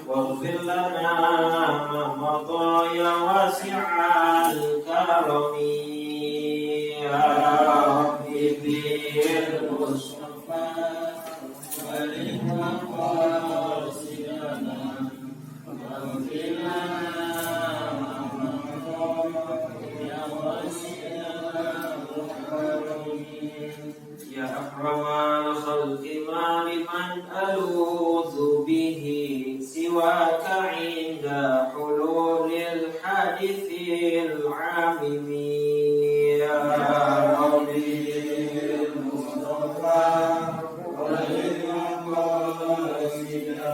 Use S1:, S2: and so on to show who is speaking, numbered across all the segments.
S1: واغفر لنا ما مضى يا واسع الكرم يا رب بالمصطفى وللمقاصدنا واغفر لنا ما مضى يا واسع الكرم يا أكرم الخلق ما لمن ألوذ به سواك عند حلول الحادث العامم يا ربي المصطفى وللمقاصدنا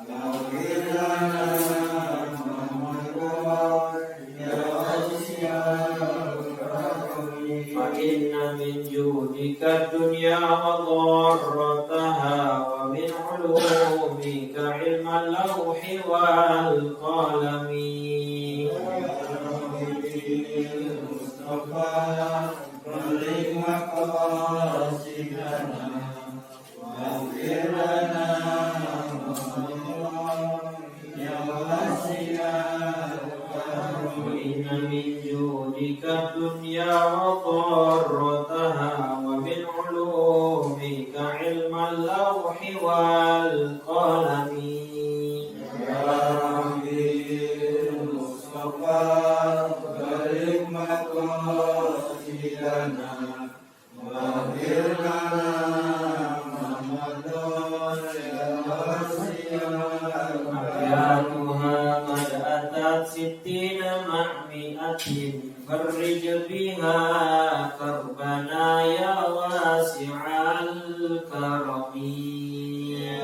S1: واغفر لنا ما مضى يا واسع الكرم فإن من جودك الدنيا وضرتها ومن علومك علم اللوح والقلم المصطفى وللمقاصدنا واغفر لنا يا واسع الكرم إن من جودك الدنيا وضرتها ومن علومك علم اللوح والقلم يا ربي المصطفى بلغ مقاصدنا واغفر لنا ما مضى يا واسع أبياتها قد أتت 60 مع 100 فرج بها كربنا يا واسع الكرم يا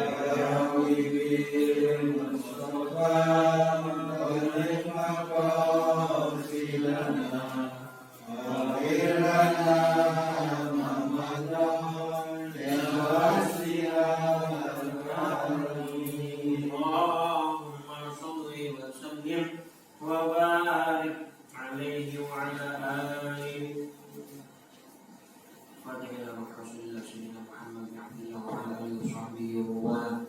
S1: ربي المصطفى بلغ مقاصدنا واغفر لنا ما مضى يا واسع الكرم اللهم صل وسلم وبارك عليه وعلى آله فاتحة إلى رسول الله سيدنا محمد بن عبد الله وعلى آله وصحبه ومن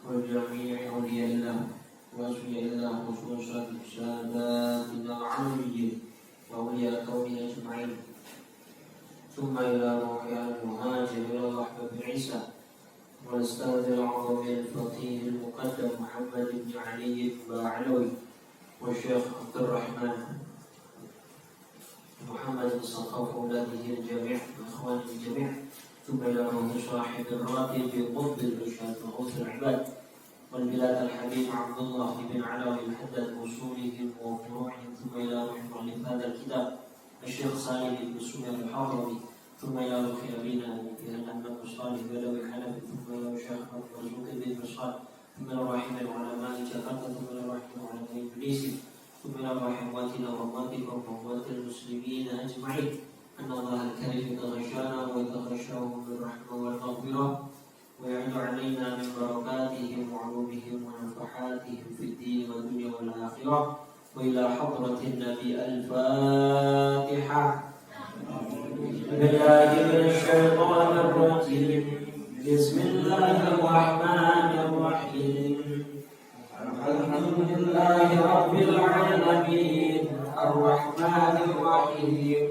S1: وجميع أولياء الله وأصفياء الله خصوصا ساداتنا العلويين وأولياء كونه أجمعين ثم إلى روح المهاجر إلى الله بن عيسى والأستاذ العظيم الفقيه المقدم محمد بن علي الباعلوي والشيخ عبد الرحمن محمد الصقاف وأولاده الجميع وإخوانه الجميع ثم إلى روح صاحب الراتب قطب الإرشاد وغوث العباد والبلاد الحبيب عبد الله بن علوي الحداد وصولهم وفروعهم ثم إلى روح مؤلف هذا الكتاب الشيخ صالح بن سنة الحضرمي ثم إلى روح أبينا محمد صالح بلوي الحنفي ثم إلى الشيخ مرزوق بن مصعب ثم إلى رحم العلماء جاكرتا ثم إلى رحم العلماء إبليسي ثم إلى رحماتنا وأمواتكم وأموات المسلمين أجمعين أن الله الكريم يتغشانا ويتغشاهم بالرحمة والمغفرة ويعد علينا من بركاتهم وعلومهم ونفحاتهم في الدين والدنيا والآخرة وإلى حضرة النبي الفاتحة بالله من الشيطان الرجيم بسم الله الرحمن الرحيم الحمد لله رب العالمين الرحمن الرحيم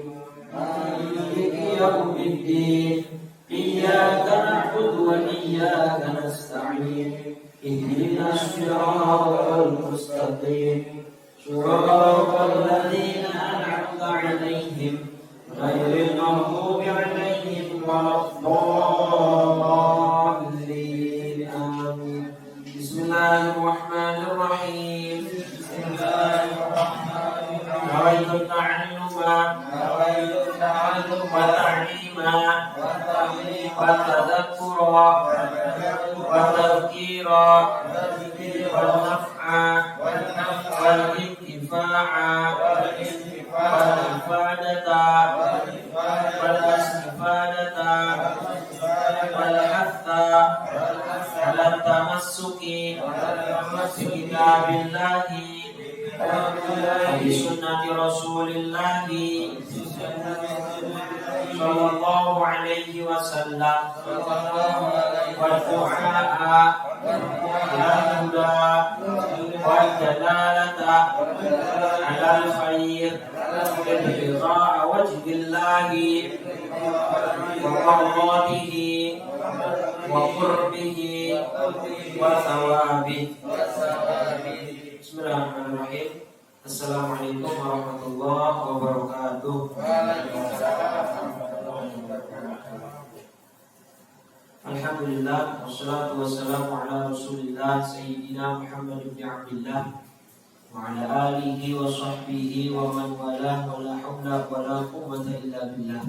S1: مالك يوم الدين إياك نعبد وإياك نستعين اهدنا الصراط المستقيم صراط الذين أنعمت عليهم غير المغضوب عليهم ولا الضالين آمين بسم الله الرحمن الرحيم نويت التعلم وتعليما والتذكر والتذكيرا والنفع والانتفاع والإفادة والاستفادة والحث على التمسك بكتاب الله وبسنة رسول الله صلى الله عليه وسلم والدعاء إلى الهدى والدلالة على الخير ابتغاء وجه الله ومرضاته وقربه وثوابه. Bismillahirrahmanirrahim. Assalamualaikum warahmatullahi wabarakatuh. Alhamdulillah, wassalatu wassalamu ala rasulillah Sayyidina Muhammad ibn Abdillah wa ala alihi wa sahbihi wa man walah wa la hawla wa la quwwata illa billah.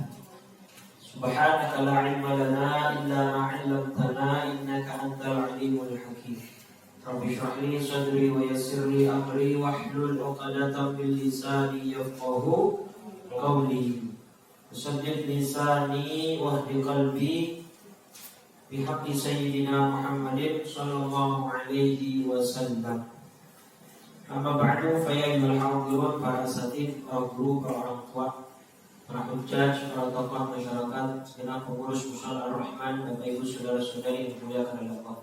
S1: Subhanaka la ilma lana illa ma 'allamtana innaka antal alimul hakim. Rabbi shrah li sadri wa yassir li amri wahlul 'uqdatam min lisani yafqahu qawli. Saddid lisani wahdi qalbi bihaqqi sayyidina Muhammadin sallallahu alaihi wasallam. Amma ba'du, fa ya ayyuhal hadirun, para asatidz, para guru, para orang tua, para hujjaj, para tokoh masyarakat, segenap pengurus Mushola Ar-Rahman, Bapak Ibu saudara-saudari yang dimuliakan oleh Allah.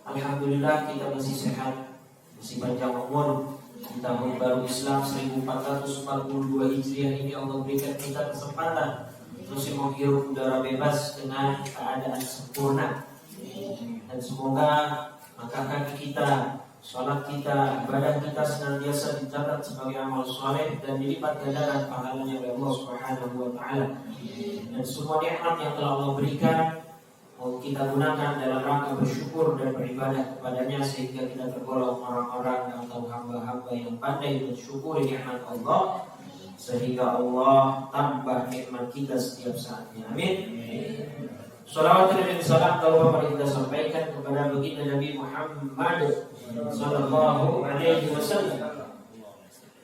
S1: Alhamdulillah kita masih sehat, masih panjang umur. Di tahun baru Islam 1442 Hijriah ini Allah berikan kita kesempatan masih menghirup udara bebas dengan keadaan sempurna. Dan semoga langkah kaki kita, sholat kita, ibadah kita senantiasa dicatat sebagai amal soleh dan dilipat gandakan pahalanya oleh Allah Subhanahu wa Ta'ala. Dan semua nikmat yang telah Allah berikan mau kita gunakan dalam rangka bersyukur dan beribadah kepadanya, sehingga kita tergolong orang-orang atau hamba-hamba yang pandai mensyukuri nikmat Allah, sehingga Allah tambah nikmat kita setiap saatnya. Amin. Salawat dan salam kalau kita sampaikan kepada baginda Nabi Muhammad sallallahu alaihi wasallam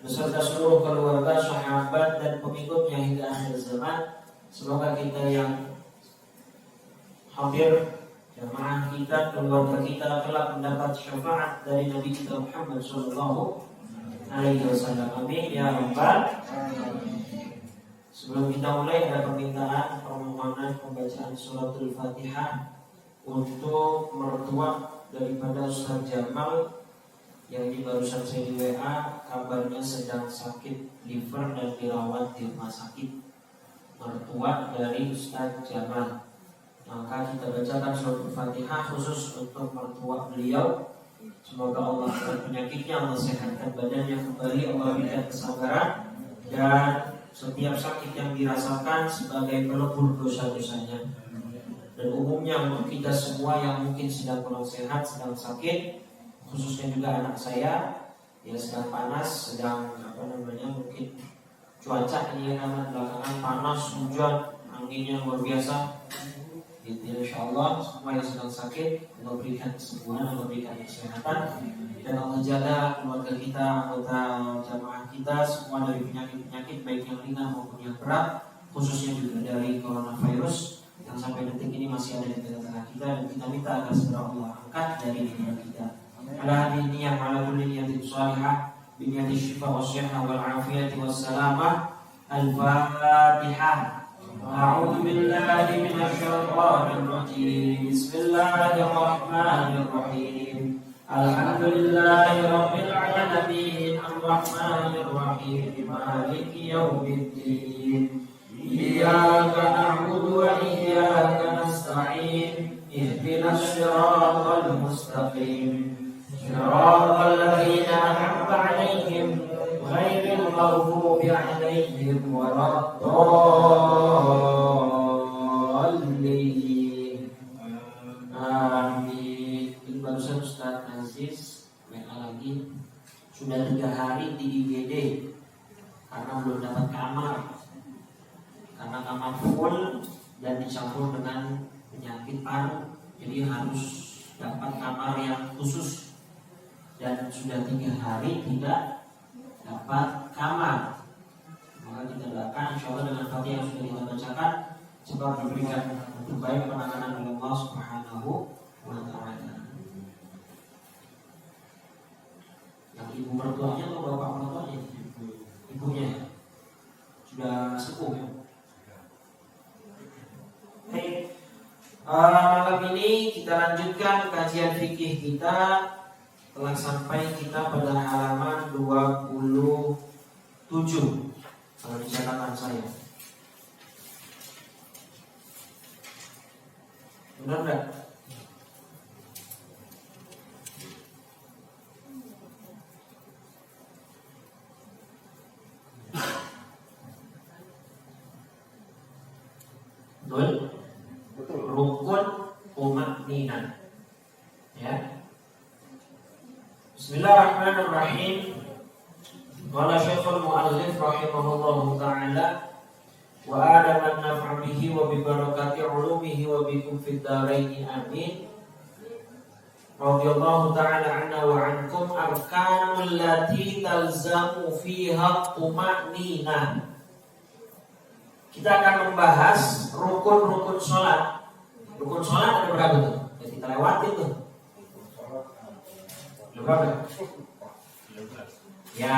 S1: beserta seluruh keluarga, sahabat dan pengikutnya hingga akhir zaman. Semoga kita yang hadir, jamaah kita, keluarga kita kelak mendapat syafaat dari Nabi kita Muhammad sallallahu alaihi wasallam. Amin ya rabbal alamin. Sebelum kita mulai, ada permintaan permohonan pembacaan suratul Fatihah untuk mertua daripada Ustaz Jamal yang ini barusan saya di WA, kabarnya sedang sakit liver dan dirawat di rumah sakit. Mertua dari Ustaz Jamal, maka kita bacakan suratul Fatihah khusus untuk mertua beliau. Semoga Allah angkat penyakitnya, Allah sehatkan badannya kembali, Allah berikan kesabaran, dan setiap sakit yang dirasakan sebagai pelebur dosa-dosanya. Dan umumnya untuk kita semua yang mungkin sedang kurang sehat, sedang sakit, khususnya juga anak saya, ya sedang panas, sedang mungkin cuaca ini karena belakangan panas, hujan, anginnya luar biasa. Insyaallah semua yang sedang sakit Allah berikan kesembuhan, Allah berikan kesehatan, dan Allah jaga keluarga kita, anggota jamaah kita semua dari penyakit-penyakit baik yang ringan maupun yang berat, khususnya juga dari coronavirus yang sampai detik ini masih ada di tengah-tengah kita, dan kita minta agar segera Allah angkat dari negara kita. Ala hadini yang ala kulli niyatin shalihah bi niyati syifa wa sihha wal afiyati was salamah. Al-Fatihah. A'udzu billahi minasy syaithanir rajim. Bismillahirrahmanirrahim. Alhamdulillahirabbil alamin. Arrahmanir rahim. Maliki yaumiddin. Iyyaka na'budu wa iyyaka nasta'in. Ihdinas siratal mustaqim. Siratal ladzina an'amta 'alaihim ghairil maghdubi 'alaihim waladdallin. Amin. Ini barusan Ustaz Aziz WA lagi, sudah 3 hari di IGD karena belum dapat kamar, karena kamar full dan dicampur dengan penyakit paru, jadi harus dapat kamar yang khusus, dan sudah 3 hari tidak dapat kamar. Maka kita doakan insyaallah dengan Fatihah yang sudah kita bacakan semoga diberikan terbaik penanganan oleh Allah Subhanahu wa Ta'ala. Yang ibu mertuanya atau bapak mertuanya? Ibunya sudah sepuh ya. Malam ini kita kita lanjutkan kajian fikih kita. Telah sampai kita pada halaman 27 kalau di catatan saya. Benar enggak? Betul. Rukun tumaninah. Ya. Bismillahirrahmanirrahim. Qala Syekhul Mu'allif rahimahullahu ta'ala wa adaman naf'a bihi wa bi barakati ulumihi wa bikum fid dharain amin. Radhiyallahu ta'ala anna wa ankum arkanul lati talzamu fiha tumaninah. Kita akan membahas rukun-rukun sholat. Rukun sholat ada berapa tuh? Yang kita lewatin tuh. Ada berapa? Ya,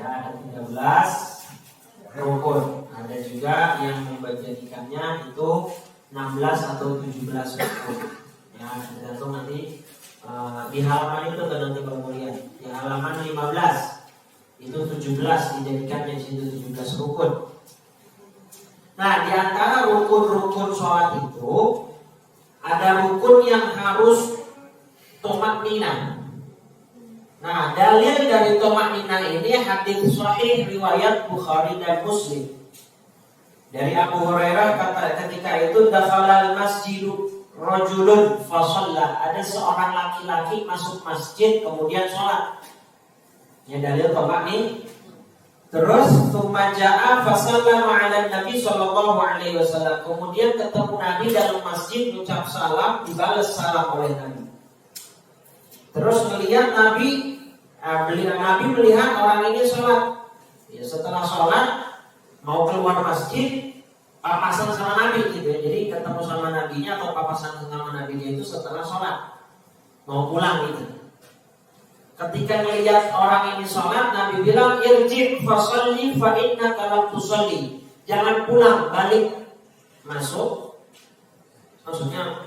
S1: ada 13 rukun. Ada juga yang menjadikannya itu 16 atau 17 rukun. Ya, tergantung nanti di halaman itu kan nanti kemudian. Di halaman 15 itu 17 dijadikan yang situ 17 rukun. Nah, di antara rukun-rukun sholat itu ada rukun yang harus tumaninah. Nah, dalil dari tumaninah ini hadis sahih riwayat Bukhari dan Muslim. Dari Abu Hurairah kata ketika itu dakhalal masjidu rajulun fa shalla. Ada seorang laki-laki masuk masjid kemudian sholat. Ya, dalil tumaninah. Terus tumaja'a fasallama 'ala Nabi sallallahu alaihi wasallam. Kemudian ketemu Nabi dalam masjid mengucap salam, dibalas salam oleh Nabi. Terus melihat Nabi melihat orang ini sholat. Ya, setelah sholat mau keluar masjid, papasan sama Nabi gitu ya. Jadi ketemu sama Nabinya atau papasan sama Nabinya itu setelah sholat mau pulang gitu. Ketika melihat orang ini sholat, Nabi bilang irji' fasalli fa innaka lam tusalli. Jangan pulang, balik masuk. Maksudnya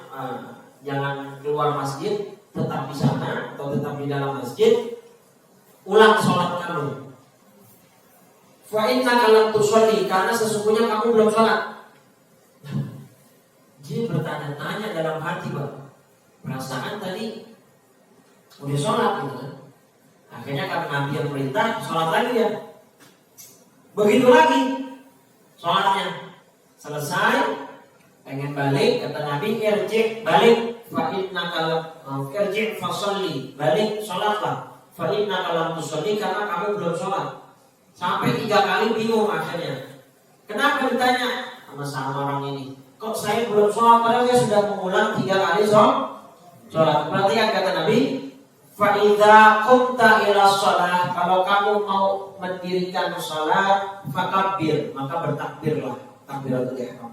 S1: jangan keluar masjid, tetap di sana atau tetap di dalam masjid. Ulang sholat kamu. Fa innaka lam tusalli, karena sesungguhnya kamu belum sholat. Dia bertanya-tanya dalam hati, Bang. Perasaan tadi udah sholat gitu kan. Akhirnya karena Nabi yang perintah, sholat lagi ya. Begitu lagi sholatnya selesai, pengen balik, kata Nabi irji' balik fa innaka irji' fasalli, balik sholatlah fa innaka lam tusalli, karena kamu belum sholat. Sampai 3 kali bingung akhirnya. Kenapa ditanya sama orang ini? Kok saya belum sholat padahal saya sudah mengulang 3 kali sholat. Berarti kan kata Nabi, fa'idha qumta ila shalah, kalau kamu mau mendirikan salat, fakabbir, maka bertakbirlah, takbiratul ihram.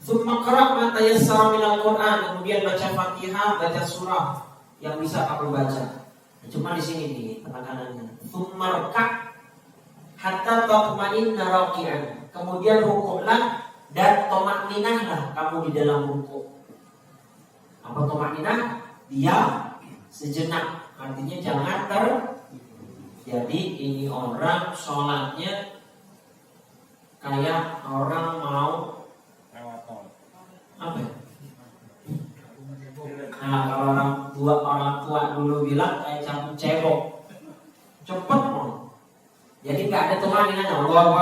S1: Tsumma qra' ma tayassara minal Qur'an, kemudian baca Fatihah, baca surah yang bisa kamu baca. Cuma di sini nih penekanannya. Tsumma rka' hatta tatma'inna raki'an, kemudian rukuklah dan tumaninahlah kamu di dalam rukuk. Apa tumaninah? Diam sejenak. Artinya jangan jadi ini orang sholatnya kayak orang mau apa ya? Nah, kalau orang tua dulu bilang kayak campur cebok, cepet mau. Jadi nggak ada tumaninahnya. Wow.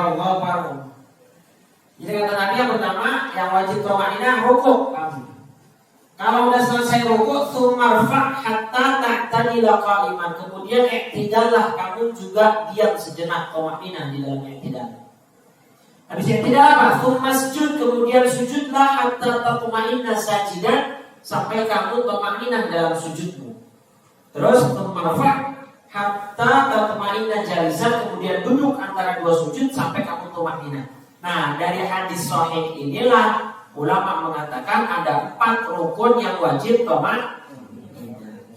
S1: Jadi kata Nabi yang pertama yang wajib tumaninah rukuk. Kalau udah selesai rukuk, sumarfa hatta ta'tadila qa'iman. Kemudian i'tidallah, kamu juga diam sejenak, tumaninah di dalam i'tidal. Habis i'tidal apa? Sumasjud, kemudian sujudlah hatta tatma'inna sajidan, sampai kamu tumaninah dalam sujudmu. Terus sumarfa hatta tatma'inna jalisan, kemudian duduk antara 2 sujud sampai kamu tumaninah. Nah, dari hadis sahih inilah ulama mengatakan ada 4 rukun yang wajib tumaninah.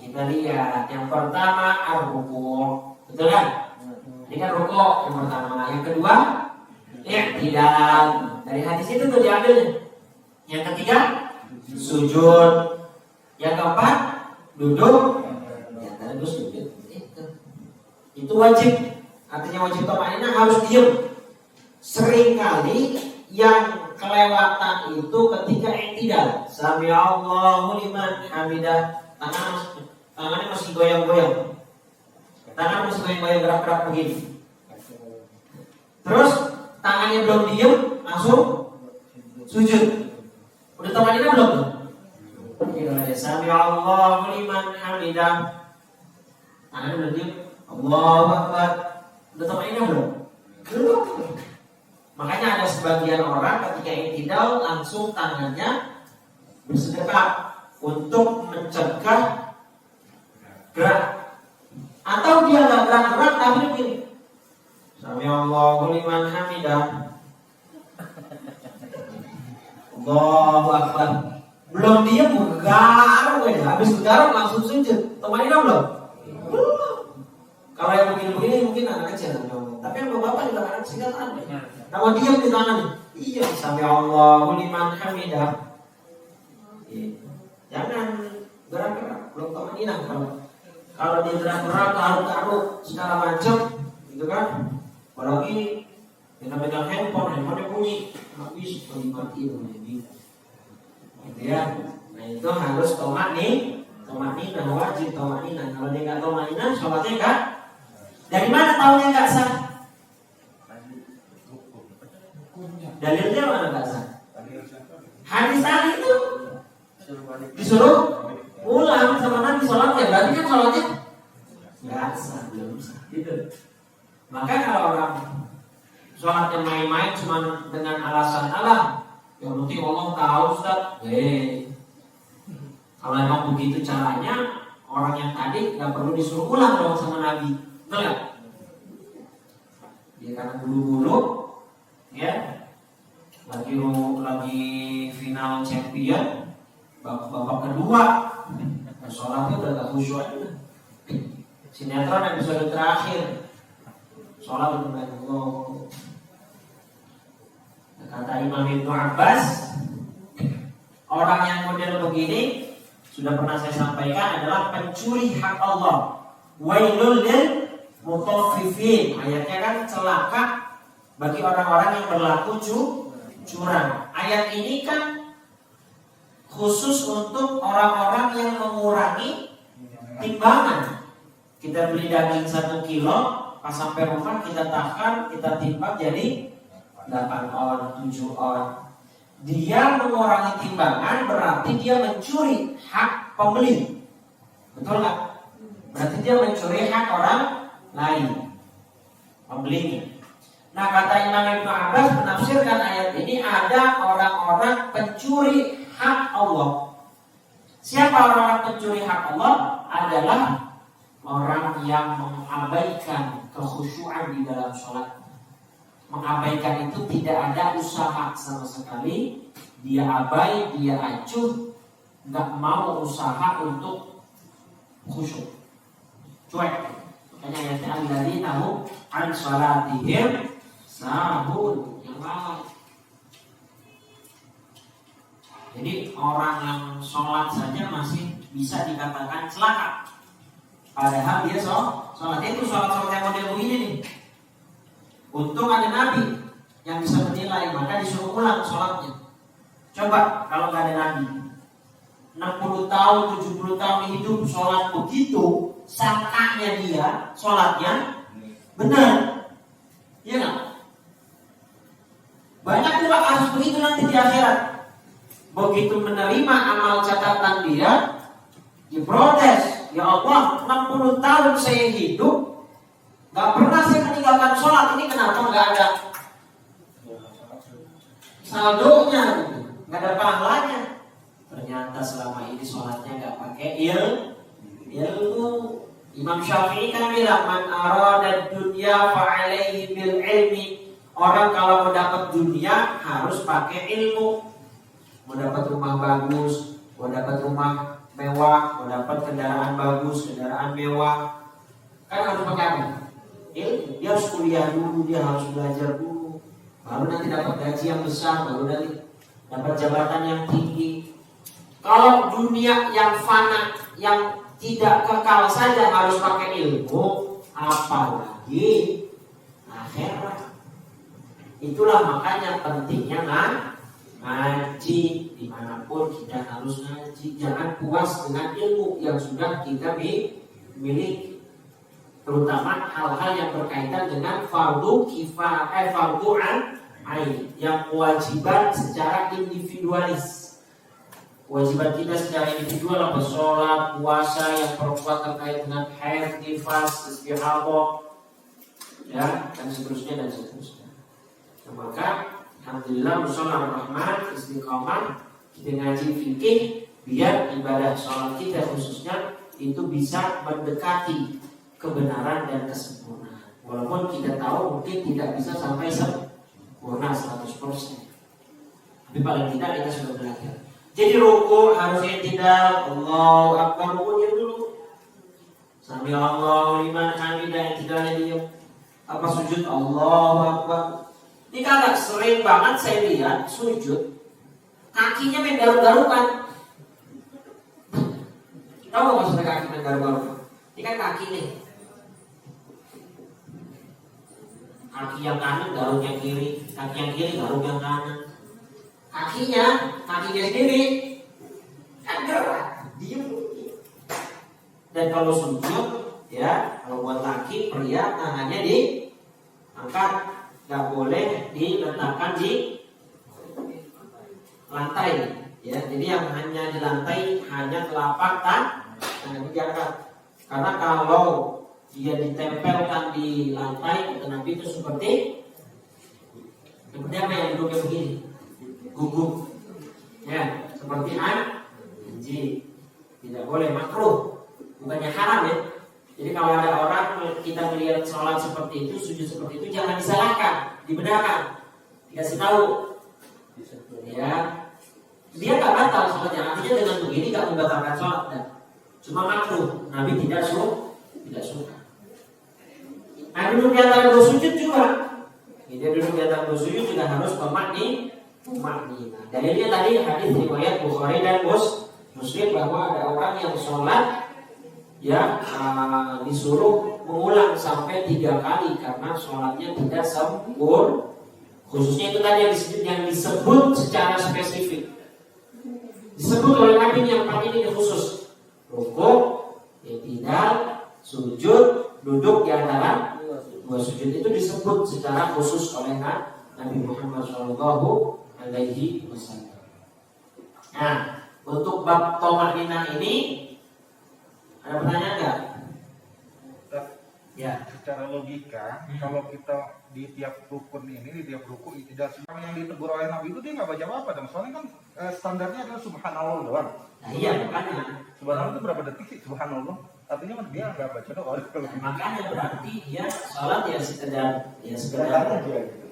S1: Kita lihat yang pertama ar-ruku', betul kan? Ini kan rukuk yang pertama. Yang kedua i'tidal. Dari hadis itu tuh diambilnya. Yang ketiga sujud. Yang keempat, duduk di antara dua sujud. Itu wajib. Artinya wajib thamanina harus diam. Seringkali yang kelewatan itu ketika i'tidal. Sami Allahu liman hamidah. Tangannya masih goyang-goyang. Tangan masih goyang-goyang gerak-gerak begini. Terus tangannya belum diam, langsung sujud. Udah thamanina belum? Sami Allahu liman hamidah. Tangannya belum diam. Allahu Akbar. Udah thamanina belum? Belum. Makanya ada sebagian orang ketika i'tidal langsung tangannya bersedekap untuk mencegah gerak. Atau dia nggak gerak-gerak tapi begini. Sami Allahu liman hamidah. Allahu Akbar. Belum dia garuk aja. Habis garuk langsung sujud. Thamanina belum? Belum. Kalau yang begini-begini mungkin anak kecil. Tapi yang bapak juga anak kecil kan ada. Nama diam di tangan. Iya, Sami Allahu liman hamidah. Jangan gerak-gerak. Belum thamanina kalau dia gerak-gerak, garuk-garuk segala macam, gitu kan? Apalagi megang handphone bunyi, habis mati gitu ya. Nah itu harus thamanina wajib thamanina. Kalau dia nggak thamanina, sholatnya nggak. Dari mana tahunya nggak sah? Dalilnya mana nggak sah? Hadis tadi itu disuruh ulang sama Nabi sholatnya, berarti kan sholatnya nggak sah, belum sah. Gitu. Maka kalau orang sholatnya main-main cuma dengan alasan Allah, yang penting Allah tahu Ustaz. Kalau emang begitu caranya, orang yang tadi nggak perlu disuruh ulang dong sama Nabi, betul nggak? Dia karena bulu-bulu, ya, lagi final champion, babak kedua, sholatnya udah gak khusyuk aja. Sinetron episode terakhir, sholat udah banyak Allah. Kata Imam Ibnu Abbas, orang yang model begini sudah pernah saya sampaikan adalah pencuri hak Allah. Wailul lil mutaffifin. Ayatnya kan celaka bagi orang-orang yang berlaku curang. Ayat ini kan khusus untuk orang-orang yang mengurangi timbangan. Kita beli daging 1 kilo, pas sampai rumah kita takar, kita timbang jadi 8 on, 7 on. Dia mengurangi timbangan berarti dia mencuri hak pembeli. Betul nggak? Berarti dia mencuri hak orang lain, pembelinya. Nah kata Imam Ibnu Abbas menafsirkan ayat ini ada orang-orang pencuri hak Allah. Siapa orang-orang pencuri hak Allah? Adalah orang yang mengabaikan kekhusyuan di dalam sholat. Mengabaikan itu tidak ada usaha sama sekali. Dia abai, dia acuh, nggak mau usaha untuk khusyuk, cuek. Makanya ayatnya alladzina hum an sholatihim sahun, yang lalai. Jadi orang yang sholat saja masih bisa dikatakan celaka. Padahal dia sholatnya itu sholat yang model begini nih. Untung ada Nabi yang bisa menilai, maka disuruh ulang sholatnya. Coba kalau nggak ada Nabi, 60 tahun, 70 tahun hidup sholat begitu, sangkanya dia sholatnya benar, iya nggak? Banyak juga kasus begitu nanti di akhirat. Begitu menerima amal catatan dia, diprotes. Ya Allah, 60 tahun saya hidup, gak pernah saya meninggalkan sholat, ini kenapa gak ada saldonya, gak ada pahalanya? Ternyata selama ini sholatnya gak pakai ilmu. Imam Syafi'i kan bilang, man arada dunya fa'alaihi bil ilmi. Orang kalau mau dapat dunia harus pakai ilmu. Mau dapat rumah bagus, mau dapat rumah mewah, mau dapat kendaraan bagus, kendaraan mewah, kan harus pakai apa? Ilmu. Dia harus kuliah dulu, dia harus belajar dulu, baru nanti dapat gaji yang besar, baru nanti dapat jabatan yang tinggi. Kalau dunia yang fana, yang tidak kekal saja harus pakai ilmu, apalagi akhirat. Itulah makanya pentingnya ngaji. Dimanapun kita harus ngaji. Jangan puas dengan ilmu yang sudah kita miliki, terutama hal-hal yang berkaitan dengan fardu kifayah, fardu ain, yang kewajiban secara individualis. Kewajiban kita secara individual apa? Sholat, puasa, yang perempuan terkait dengan haid, nifas, istihadah, ya, dan seterusnya dan seterusnya. Nah, maka alhamdulillah musholar rahman, istiqamah, kita ngaji fikih biar ibadah sholat kita khususnya itu bisa mendekati kebenaran dan kesempurnaan. Walaupun kita tahu mungkin tidak bisa sampai sempurna 100%, tapi paling tidak kita sudah belajar. Jadi ruku harusnya tidak Allahu Akbar, rukunya dulu Sami Allahu liman hamidah, tidaknya diam. Apa sujud Allahu Akbar. Ini kagak, sering banget saya lihat sujud kakinya main garuk-garukan. Tahu nggak maksudnya kaki main garuk-garukan? Ini kan kaki nih, kaki yang kanan garuk yang kiri, kaki yang kiri garuk yang kanan. Kakinya sendiri kan gerak, diem. Dan kalau sujud, ya, kalau buat laki pria tangannya diangkat, nggak boleh diletakkan di lantai, ya. Jadi yang hanya di lantai hanya telapak tangan diangkat. Karena kalau dia ditempelkan di lantai, kata Nabi itu seperti apa yang duduknya begini, gugup, ya, seperti anjing. Tidak boleh, makruh, bukannya haram, ya. Jadi kalau ada orang kita melihat sholat seperti itu, sujud seperti itu, jangan disalahkan, dibenarkan, dikasih tahu, ya. Dia nggak batal sholatnya, artinya dengan begini nggak membatalkan sholat, ya. Cuma makruh, Nabi tidak suka. Nah, duduk di antara dua sujud juga. Dia duduk di antara dua sujud juga harus bermakni. Dalilnya tadi hadis riwayat Bukhari dan Muslim bahwa ada orang yang sholat, ya, disuruh mengulang sampai 3 kali karena sholatnya tidak sempurna. Khususnya itu tadi yang disebut secara spesifik, disebut oleh Nabi yang paling ini khusus. Rukuk, i'tidal, sujud, duduk di antara dua sujud itu disebut secara khusus oleh Nabi Muhammad SAW. Nah, untuk bab Tomaninah ini ada pertanyaan nggak? Ya.
S2: Secara logika, kalau kita di tiap rukun ini, di tiap ruku tidak semua yang ditegur oleh Nabi itu dia nggak baca apa dong. Soalnya kan standarnya adalah subhanallah doang.
S1: Nah, iya, makanya.
S2: Subhanallah itu berapa detik sih subhanallah? Artinya kan dia nggak baca doang.
S1: Makanya berarti dia sholat ya sekedar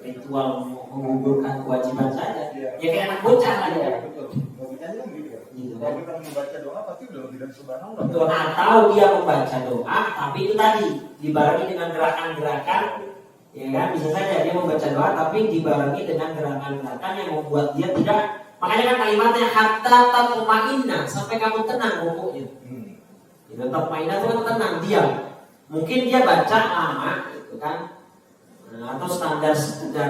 S1: ritual menggugurkan kewajiban saja. Ya kayak anak bocah lah, ya.
S2: Betul. Logikanya kan gitu. Kalau kita membaca doa pasti belum tidak subhanallah.
S1: Betul. Atau dia membaca doa, tapi itu tadi dibarengi dengan gerakan-gerakan, ya kan? Bisa saja dia membaca doa, tapi dibarengi dengan gerakan-gerakan yang membuat dia tidak. Makanya kan kalimatnya hatta tatma'inna, sampai kamu tenang rukuknya. Tatma'inna itu kan tenang, diam. Mungkin dia baca lama, gitu kan? Atau standar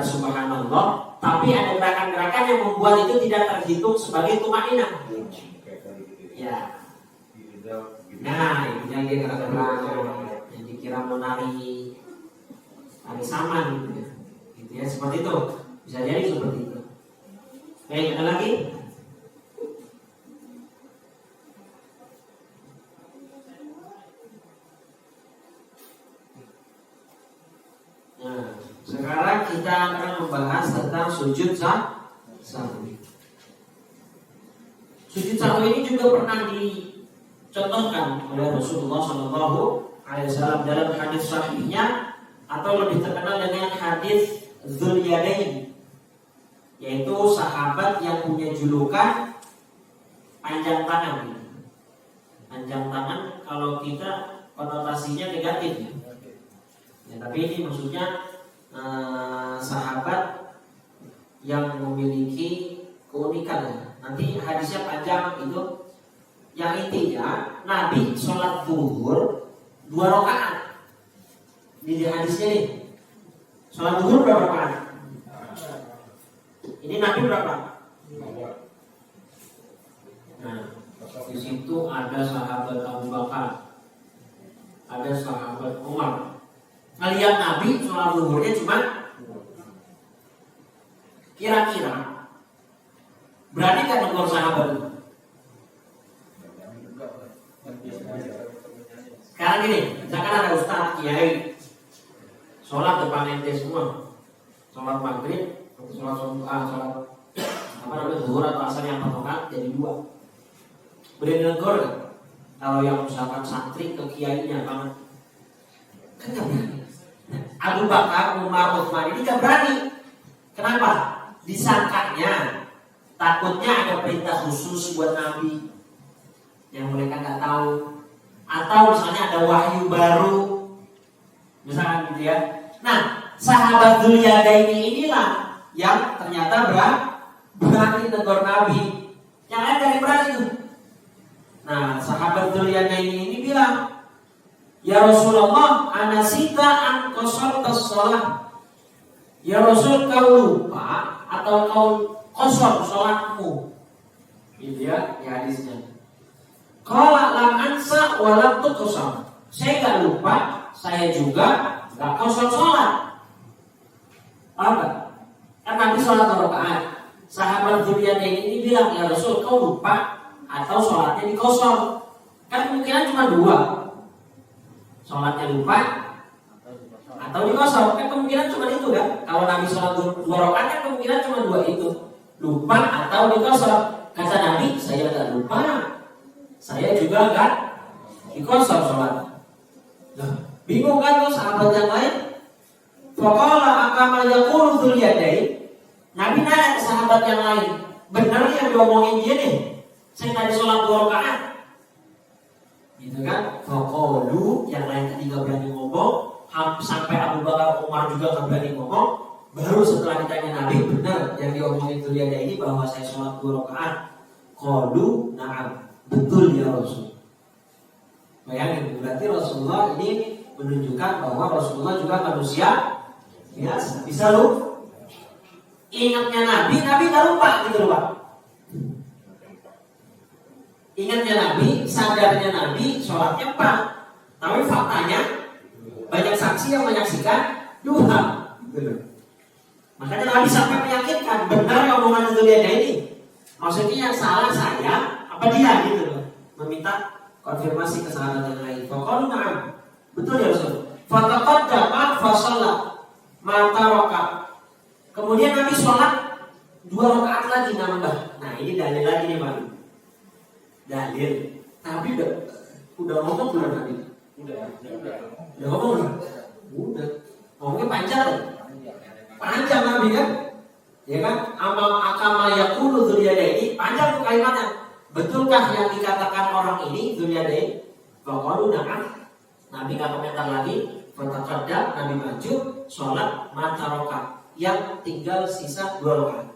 S1: subhanallah, tapi ada gerakan-gerakan yang membuat itu tidak terhitung sebagai tumaninah. Ya. Nah, itu yang dia gerak-gerak, yang dikira menari saman, gitu ya, seperti itu. Bisa jadi seperti itu. Baik, ada lagi? Nah, sekarang kita akan membahas tentang sujud sahwi. Sujud sahwi ini juga pernah dicontohkan oleh Rasulullah SAW dalam hadis sahihnya, atau lebih terkenal dengan hadis Dzul Yadain, yaitu sahabat yang punya julukan panjang tangan. Panjang tangan kalau kita konotasinya negatif, ya. Ya, tapi ini maksudnya sahabat yang memiliki keunikan, ya. Nanti hadisnya panjang itu. Yang intinya Nabi sholat zuhur 2 rakaat. Di hadisnya nih, sholat zuhur berapa rakaat? Ini Nabi berapa? Nah, di situ ada sahabat Abu Bakar, ada sahabat Umar. Ngelihat Nabi sholat zuhurnya cuma kira-kira berani kan negor sahabat itu? Sekarang gini, misalkan ada ustaz, kiai sholat depan ente semua, sholat maghrib, sholat apa namanya zuhur atau asar yang patokan jadi 2. Berani negor kan? Kalau yang misalkan santri ke kiainya kan nggak berani. Abu Bakar, Umar, Utsman ini nggak berani. Kenapa? Disangkanya takutnya ada perintah khusus buat Nabi yang mereka nggak tahu. Atau misalnya ada wahyu baru, misalkan gitu ya. Nah, sahabat Dzuliyadaini inilah yang ternyata berani tegur Nabi. Yang lain dari berani itu. Nah, sahabat Dzuliyadaini ini bilang, ya Rasulullah, anasita an qasartas shalah. Ya Rasul, kau lupa atau kau qasar sholatmu? Gitu ya, di hadisnya. Kalau lam ansa walam tuqsam. Saya enggak lupa, saya juga enggak qasar sholat. Apa? Kan Nabi sholat 2 rakaat. Sahabat Dzuliyadaini ini bilang, ya Rasul, kau lupa atau sholatnya dikosor? Kan kemungkinan cuma 2. Sholatnya lupa atau dikosor. Kan kemungkinan cuma itu kan. Kalau Nabi sholat 2 rakaat kan kemungkinan cuma 2 itu. Lupa atau dikosor. Kata Nabi, saya enggak lupa, saya juga enggak dikosor sholat. Nah, bingung kan tuh sahabat yang lain? Faqala akama yaqulu Dzuliyadaini. Nabi nanya ke sahabat yang lain, benar yang diomongin dia nih? Saya tadi sholat 2 rakaat. Gitu kan? Faqalu, yang lain ketiga berani ngomong, sampai Abu Bakar, Umar juga enggak berani ngomong. Baru setelah ditanya Nabi, benar yang diomongin Dzuliyadaini bahwa saya sholat 2 rakaat. Qalu na'am. Betul ya Rasul. Bayangin, berarti Rasulullah ini menunjukkan bahwa Rasulullah juga manusia biasa. Bisa lu ingatnya Nabi gak lupa gitu loh Pak. Ingatnya Nabi, sadarnya Nabi, sholatnya 4. Tapi faktanya banyak saksi yang menyaksikan 2 gitu loh. Makanya Nabi sampai meyakinkan, benar yang omongan Dzuliyadaini. Maksudnya yang salah saya apa dia gitu loh, meminta konfirmasi ke sahabat yang lain. Faqalu na'am. Betul ya Rasul. Fataqaddama fa shalla ma taraka. Kemudian Nabi sholat 2 rakaat lagi nambah. Nah, ini dalil lagi nih Pak. Dalil. Tapi udah ngomong belum Nabi? Udah ngomong belum? Udah. Ngomongnya panjang. Panjang Nabi kan? Ya kan? Amal akama yaqulu Dzuliyadaini. Panjang tuh kalimatnya. Betulkah yang dikatakan orang ini Dzuliyadaini? Faqalu na'am. Nabi enggak komentar lagi. Fataqaddam, Nabi maju sholat mataroka, yang tinggal sisa 2 rakaat.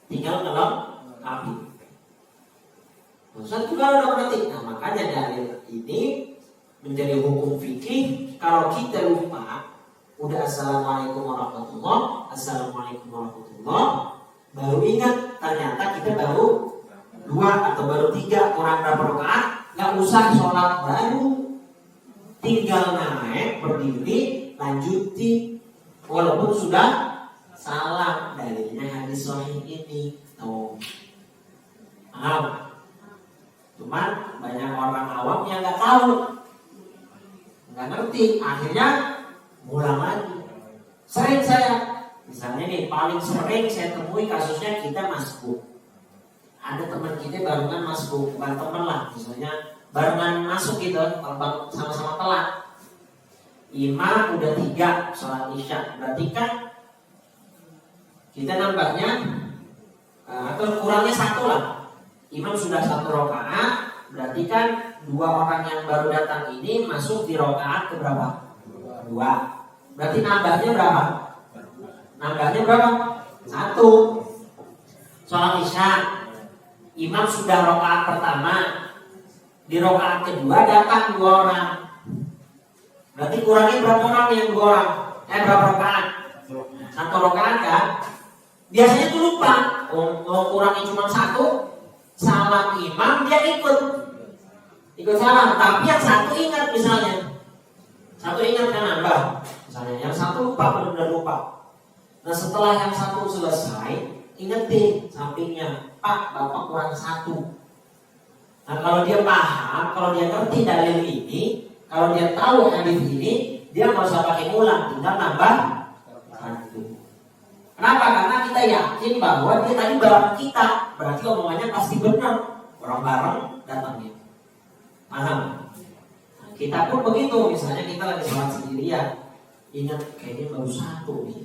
S1: Tinggal dalam api. Ustaz juga udah berarti. Nah, makanya dalil ini menjadi hukum fikih. Kalau kita lupa, udah assalamualaikum warahmatullah, assalamualaikum warahmatullah, baru ingat ternyata kita baru 2 atau baru 3 kurang berapa rakaat, nggak usah sholat baru, tinggal naik berdiri lanjuti walaupun sudah salah. Dalilnya hadis sahih ini tuh. Cuman banyak orang awam yang nggak tahu, nggak ngerti, akhirnya ngulang lagi. Sering saya, misalnya nih, paling sering saya temui kasusnya kita masbuk. Ada teman kita barengan masbuk, bukan teman lah, misalnya barengan masuk gitu, sama-sama telat. Imam udah 3 sholat isya, berarti kan kita nambahnya atau kurangnya 1 lah. Imam sudah 1 rakaat, berarti kan 2 orang yang baru datang ini masuk di rakaat ke berapa? 2. Berarti nambahnya berapa? Nambahnya berapa? 1. Sholat isya Imam sudah rakaat pertama, di rakaat kedua datang 2 orang. Berarti kurangnya berapa orang yang 2 orang? Berapa rakaat? 1 rakaat kan? Biasanya tuh lupa. Mau kurangnya cuma 1, salam imam dia ikut salam. Tapi yang 1 ingat misalnya, 1 ingat kan nambah. Misalnya yang 1 lupa, benar-benar lupa. Nah setelah yang 1 selesai, ingetin sampingnya, Pak, Bapak kurang 1. Nah kalau dia paham, kalau dia ngerti dalil ini, kalau dia tahu hadis ini, dia nggak usah pakai ulang, tinggal nambah 1. Kenapa? Karena kita yakin bahwa dia tadi bareng kita, berarti omongannya pasti benar. Orang bareng datangnya. Paham? Nah, kita pun begitu, misalnya kita lagi sholat sendirian, ingat kayaknya baru 1 nih,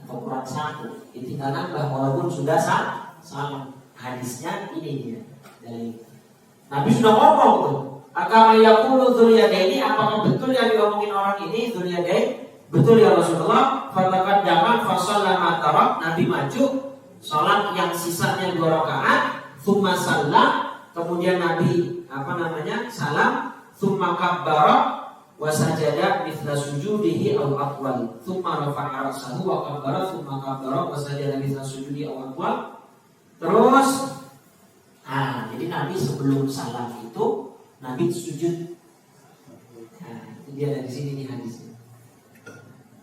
S1: atau kurang 1, tinggal nambah walaupun sudah salah. Hadisnya ini dia dari Nabi sudah ngomong tuh. Akama yaqulu dzuliyadaini, apakah betul yang diomongin orang ini dzuliyadain? Betul ya Rasulullah. Fataqaddama fa shallama tarak, Nabi maju salat yang sisanya 2 rakaat, tsumma shalla, kemudian Nabi salam, tsumma kabbara wa sajada mithla sujudihi aw aqwal, tsumma rafa'a ra'sahu wa kabbara tsumma kabbara wa sajada mithla sujudihi aw aqwal. Terus jadi Nabi sebelum salam itu Nabi sujud. Itu dia dari sini nih hadisnya.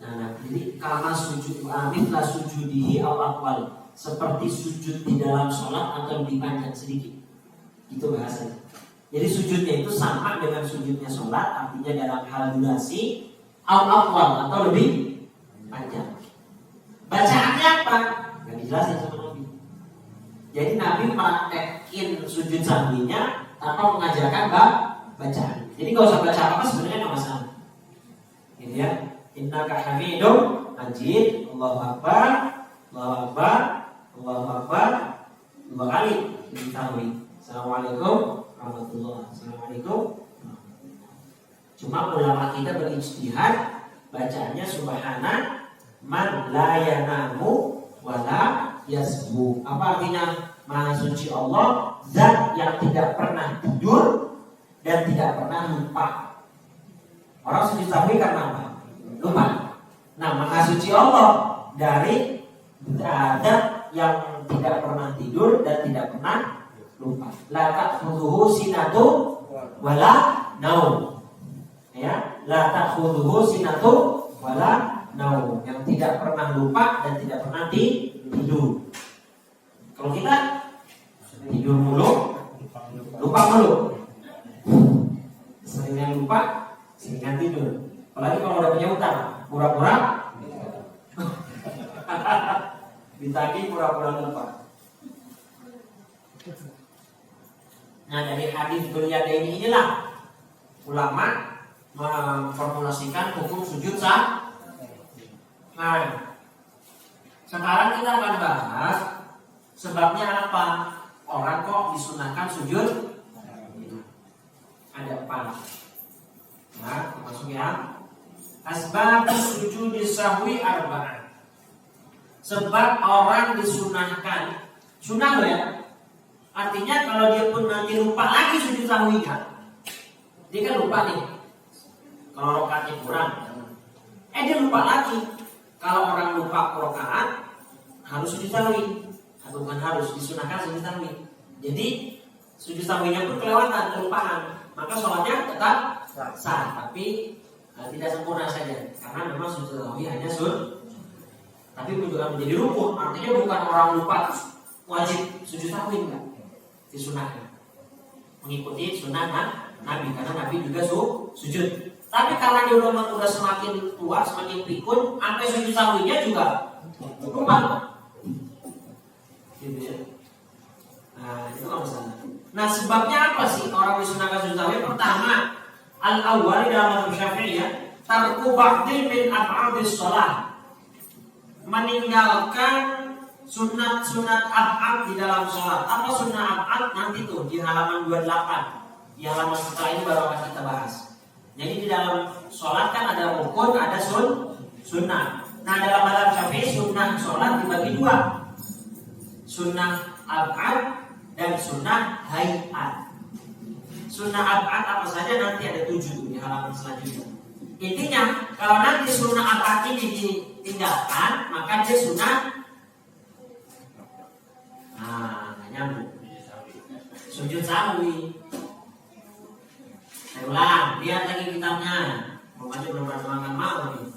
S1: Jadi karena sujud mithla sujudihi aw aqwal, seperti sujud di dalam sholat atau lebih panjang sedikit. Itu bahasanya. Jadi sujudnya itu sama dengan sujudnya sholat, artinya dalam hal durasi aw aqwal atau lebih panjang. Bacaannya apa? Gak dijelasin sama Nabi. Jadi Nabi praktekin sujud sahwinya tanpa mengajarkan bacaan. Jadi gak usah baca apa sebenarnya gak masalah. Gitu ya. Innaka hamidum majid, Allahu akbar, Allahu akbar, Allahu akbar, Allahu akbar. Diketahui. Assalamualaikum warahmatullahi wabarakatuh. Assalamualaikum. Cuma ulama kita berijtihad bacaannya subhana man la yanamu wa la yasbu. Apa artinya? Maha suci Allah, zat yang tidak pernah tidur dan tidak pernah lupa. Orang sujud sahwi karena apa? Lupa. Nah, maha suci Allah dari zat yang tidak pernah tidur dan tidak pernah lupa. La ta'khudhuhu sinatu wala naum. Ya, la ta'khudhuhu sinatu wala naum, yang tidak pernah lupa dan tidak pernah tidur. Kalau kita tidur mulu, lupa mulu. Seringan lupa, seringan tidur. Apalagi kalau udah punya utang, pura-pura ditagih, pura-pura lupa. Nah, dari hadis dzuliyadaini inilah ulama memformulasikan hukum sujud sah. Nah, sekarang kita akan bahas sebabnya apa orang kok disunahkan sujud. Ada 4. Nah, termasuk yang asbabus sujudi sahwi 4. Sebab orang disunahkan, sunah loh ya. Artinya kalau dia pun nanti lupa lagi sujud sahwinya, dia kan lupa nih. Kalau rakaatnya kurang, dia lupa lagi. Kalau orang lupa rakaat harus sujud sahwi, atau bukan harus, disunahkan sujud sahwi. Jadi sujud sahwinya pun kelewatan, kelupaan, maka sholatnya tetap sah, tapi tidak sempurna saja, karena memang sujud sahwi hanya tapi juga menjadi rukun. Artinya bukan orang lupa wajib sujud sahwi, enggak, disunahkan mengikuti sunnah Nabi, karena Nabi juga sujud. Tapi karena dia udah semakin tua, semakin pikun, sampai sujud sahwinya juga lupa. Gitu ya. Nah, itu nggak masalah. Nah, sebabnya apa sih orang disunahkan sujud sahwi? Pertama, al-awwal dalam mazhab Syafi'i ya, tarku ba'dhi min af'adis shalah. Meninggalkan sunat-sunat ab'ad di dalam sholat. Apa sunat ab'ad? Nanti tuh di halaman 28. Di halaman setelah ini baru akan kita bahas. Jadi di dalam sholat kan ada rukun, ada sunnah. Nah, dalam mazhab Syafi'i sunnah sholat dibagi 2. Sunnah ab'ad dan sunnah hayat. Sunnah ab'ad apa saja nanti ada 7 di halaman selanjutnya. Intinya kalau nanti sunnah ab'ad ini ditinggalkan maka dia sunnah nggak nyambung. Sujud sahwi. Saya ulang, lihat lagi kitabnya. Mau baca belum pernah mau nih.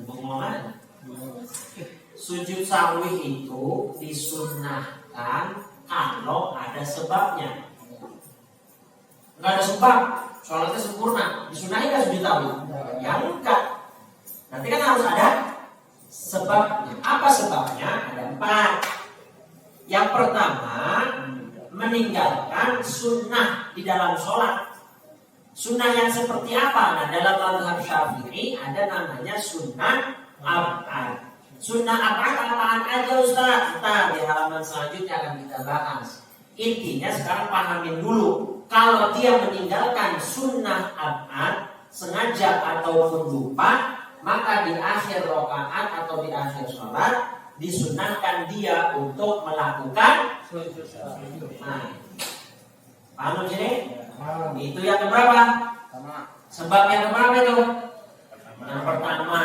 S1: Ngomong. Sujud sahwi itu disunnahkan kalau ada sebabnya. Nggak ada sebab, sholatnya sempurna. Disunahi nggak sujud sahwi? Ya enggak. Nanti kan harus ada sebabnya. Apa sebabnya? Ada 4. Yang pertama, meninggalkan sunnah di dalam sholat. Sunnah yang seperti apa? Nah, dalam mazhab Syafi'i ada namanya sunnah ab'ad. Sunnah ab'ad apaan aja Ustaz? Ntar di halaman selanjutnya akan kita bahas. Intinya sekarang pahamin dulu. Kalau dia meninggalkan sunnah ab'ad sengaja ataupun lupa, maka di akhir rakaat atau di akhir sholat disunnahkan dia untuk melakukan paham sini? Itu yang keberapa? Sebab yang keberapa itu? Yang pertama.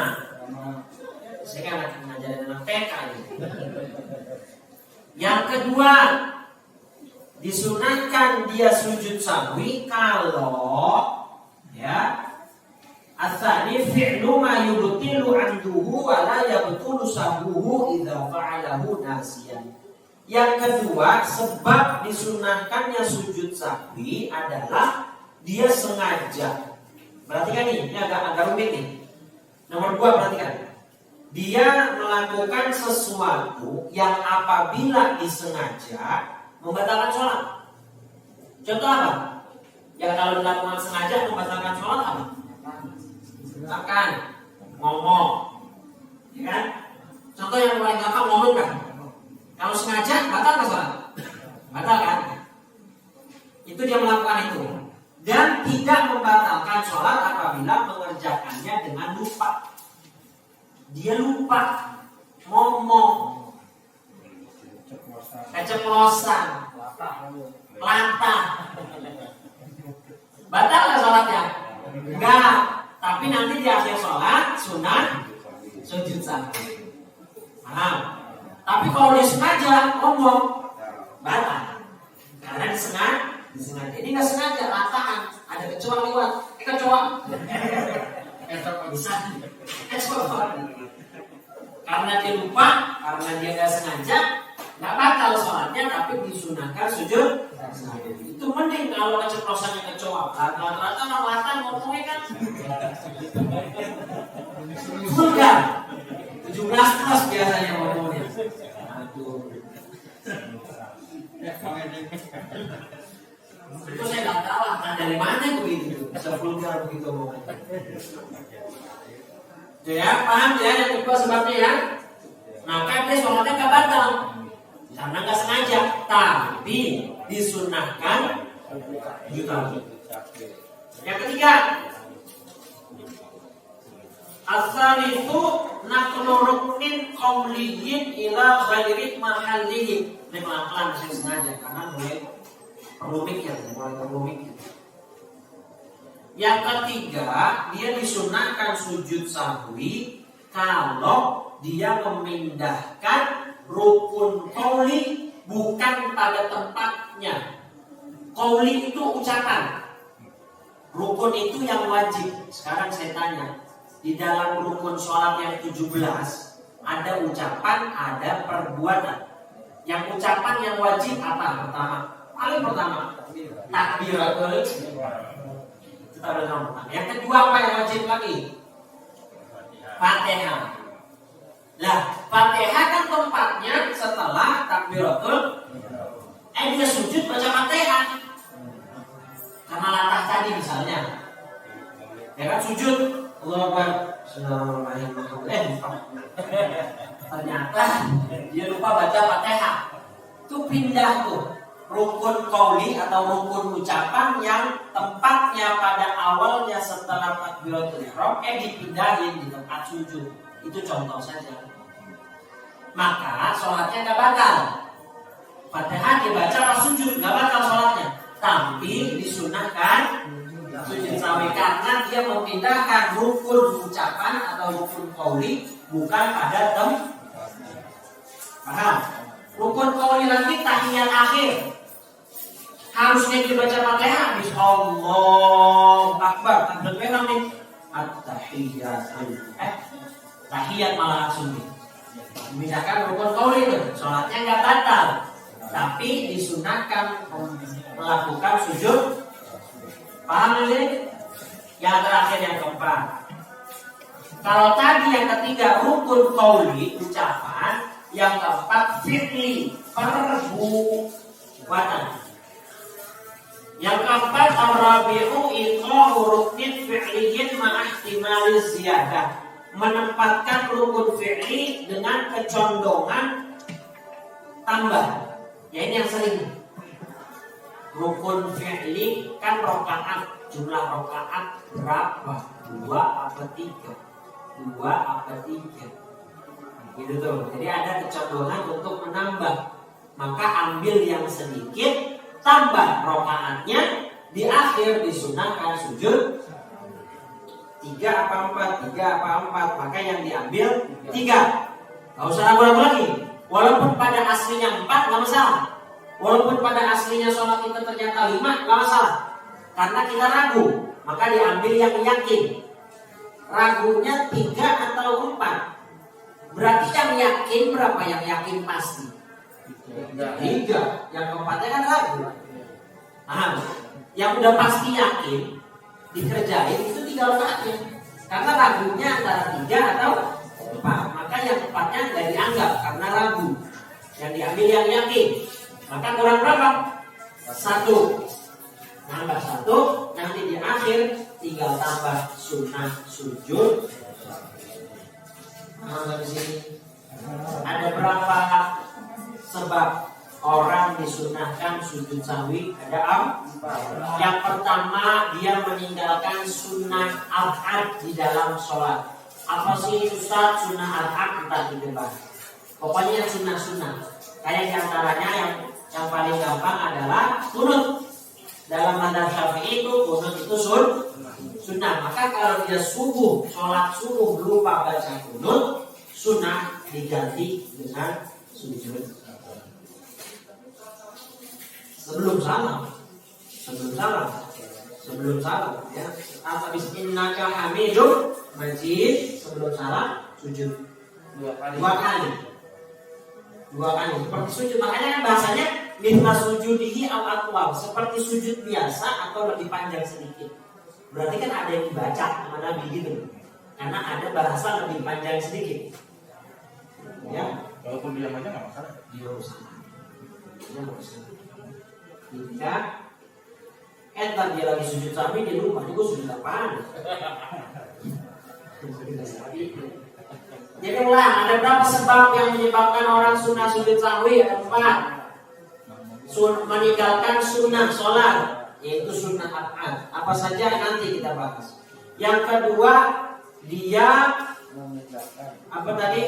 S1: Saya kan akan ngajarin anak TK gitu. Yang kedua, disunahkan dia sujud sahwi kalau ya asani fi'lu ma yubtilu anduhu wa la yabtulu sahbuhu idza fa'alahu nasiyan. Yang kedua, sebab disunahkannya sujud sahwi adalah dia sengaja. Perhatikan ini agak rumit nih. Nomor 2, perhatikan. Dia melakukan sesuatu yang apabila disengaja membatalkan sholat. Contoh apa? Yang kalau dilakukan sengaja membatalkan sholat apa? Makan, ngomong, ya kan? Contoh yang paling gampang ngomong kan? Kalau sengaja batal nggak sholat? Batal kan? Itu dia melakukan itu. Dan tidak membatalkan sholat apabila mengerjakannya dengan lupa. Dia lupa ngomong, keceplosan, latah. Batal nggak sholatnya? Enggak. Tapi nanti di akhir sholat sunat sujud sahwi. Paham? Tapi kalau dia sengaja ngomong batal. Karena disengaja. Ini nggak sengaja, latahan. Ada kecoa lewat. Kecoa. Bisa. Kecoa. Karena dia lupa, karena dia nggak sengaja, nggak batal sholatnya, tapi disunahkan sujud. Itu mending kalau keceplosannya kecoa. Rata-rata orang latan ngomongnya kan. Enggak. 17 plus biasanya ngomongnya. Aduh. Itu saya nggak tahu lah dari mana begitu. Sebelumnya begitu ngomongnya. Ya, paham ya yang kedua sebabnya ya. Maka dia sholatnya nggak batal karena nggak sengaja, tapi disunahkan juga. Yang ketiga, asal itu naqlu ruknin qawliyin ila ghairi mahallihi. Ini pelan-pelan saya sengaja karena perlu mikir. Yang ketiga, dia disunahkan sujud sahwi kalau dia memindahkan rukun qauli bukan pada tempatnya. Qauli itu ucapan. Rukun itu yang wajib. Sekarang saya tanya, di dalam rukun sholat yang 17 ada ucapan, ada perbuatan. Yang ucapan yang wajib apa? Paling pertama takbiratul ihram. Yang kedua apa yang wajib lagi? Fatihah. Lah, Fatihah kan tempatnya setelah takbiratul. Dia sujud baca Fatihah. Karena latah tadi misalnya. Ya kan sujud, Allahu Akbar. Ternyata dia lupa baca Fatihah. Itu pindah tuh. Rukun qauli atau rukun ucapan yang tempatnya pada awalnya setelah takbiratul ihram dipindahin di tempat sujud. Itu contoh saja. Maka sholatnya nggak batal. Fatihah dibaca pas sujud, nggak batal sholatnya. Tapi disunahkan sujud sawi karena dia memindahkan rukun ucapan atau rukun qauli bukan pada tempat. Paham? Rukun qauli lagi tahiyat akhir. Harusnya dibaca Fatihah habis Allahu Akbar. Takbir memang nih at-tahiyatul. Tahiyat malah langsung nih. Misalkan rukun qauli itu sholatnya nggak batal, tapi disunahkan melakukan sujud. Paham ini? Yang terakhir yang keempat. Kalau tadi yang ketiga rukun qauli ucapan, yang keempat fi'li perbuatan. Yang keempat ar-rabi'u iqa'u ruknin fi'liyin ma'ihtimali ziyadah. Menempatkan rukun fi'li dengan kecondongan tambah. Ya ini yang sering. Rukun fi'li kan rakaat, jumlah rakaat berapa? 2 apa 3? 2 apa 3? Gitu tuh. Jadi ada kecondongan untuk menambah. Maka ambil yang sedikit, tambah rakaatnya, di akhir disunahkan sujud 3 apa 4? 3 apa 4? Maka yang diambil 3. Gak usah ragu-ragu lagi. Walaupun pada aslinya 4 gak masalah. Walaupun pada aslinya sholat kita ternyata 5 gak masalah. Karena kita ragu, maka diambil yang yakin. Ragunya 3 atau 4. Berarti yang yakin berapa? Yang yakin pasti 3. Yang keempatnya kan ragu. Nah, yang udah pasti yakin dikerjain itu 3 rakaatnya. Karena ragunya antara 3 atau 4. Maka yang 4-nya nggak dianggap karena ragu. Yang diambil yang yakin. Maka kurang berapa? 1. Nambah 1. Nanti di akhir tinggal tambah sunnah sujud. Nah, di sini ada berapa sebab orang disunahkan sujud sahwi? Ada 4. Yang pertama, dia meninggalkan sunnah al-had di dalam sholat. Apa sih Ustaz sunnah al-had? Entah di depan. Pokoknya sunnah-sunnah. Kayak diantaranya yang paling gampang adalah kunut. Dalam mazhab Syafi'i itu kunut itu sunnah. Maka kalau dia sholat subuh lupa baca kunut, sunnah diganti dengan sujud sebelum salam ya. Habis innaka hamidum majid, sebelum salam sujud 2 kali. Seperti sujud, makanya kan bahasanya mithla sujudihi aw atwal, seperti sujud biasa atau lebih panjang sedikit. Berarti kan ada yang dibaca sama Nabi gitu. Karena ada bahasa lebih panjang sedikit. Ya,
S2: walaupun diam aja nggak masalah.
S1: Dia usaha. Jika entar dia lagi sujud sahwi, dia lupa, ini gue sujud apaan? Jadi ulang, ada berapa sebab yang menyebabkan orang sunnah sujud sahwi? Ada 4. Meninggalkan sunnah sholat, yaitu sunnah al-had. Apa saja nanti kita bahas. Yang kedua, dia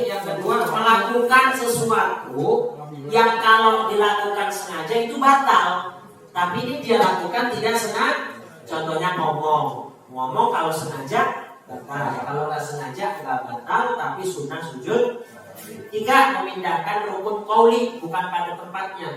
S1: Yang kedua, melakukan sesuatu yang kalau dilakukan sengaja itu batal. Tapi ini dia lakukan tidak sengaja. Contohnya ngomong kalau sengaja batal. Kalau nggak sengaja nggak batal, tapi sunnah sujud. 3, memindahkan rukun qauli bukan pada tempatnya.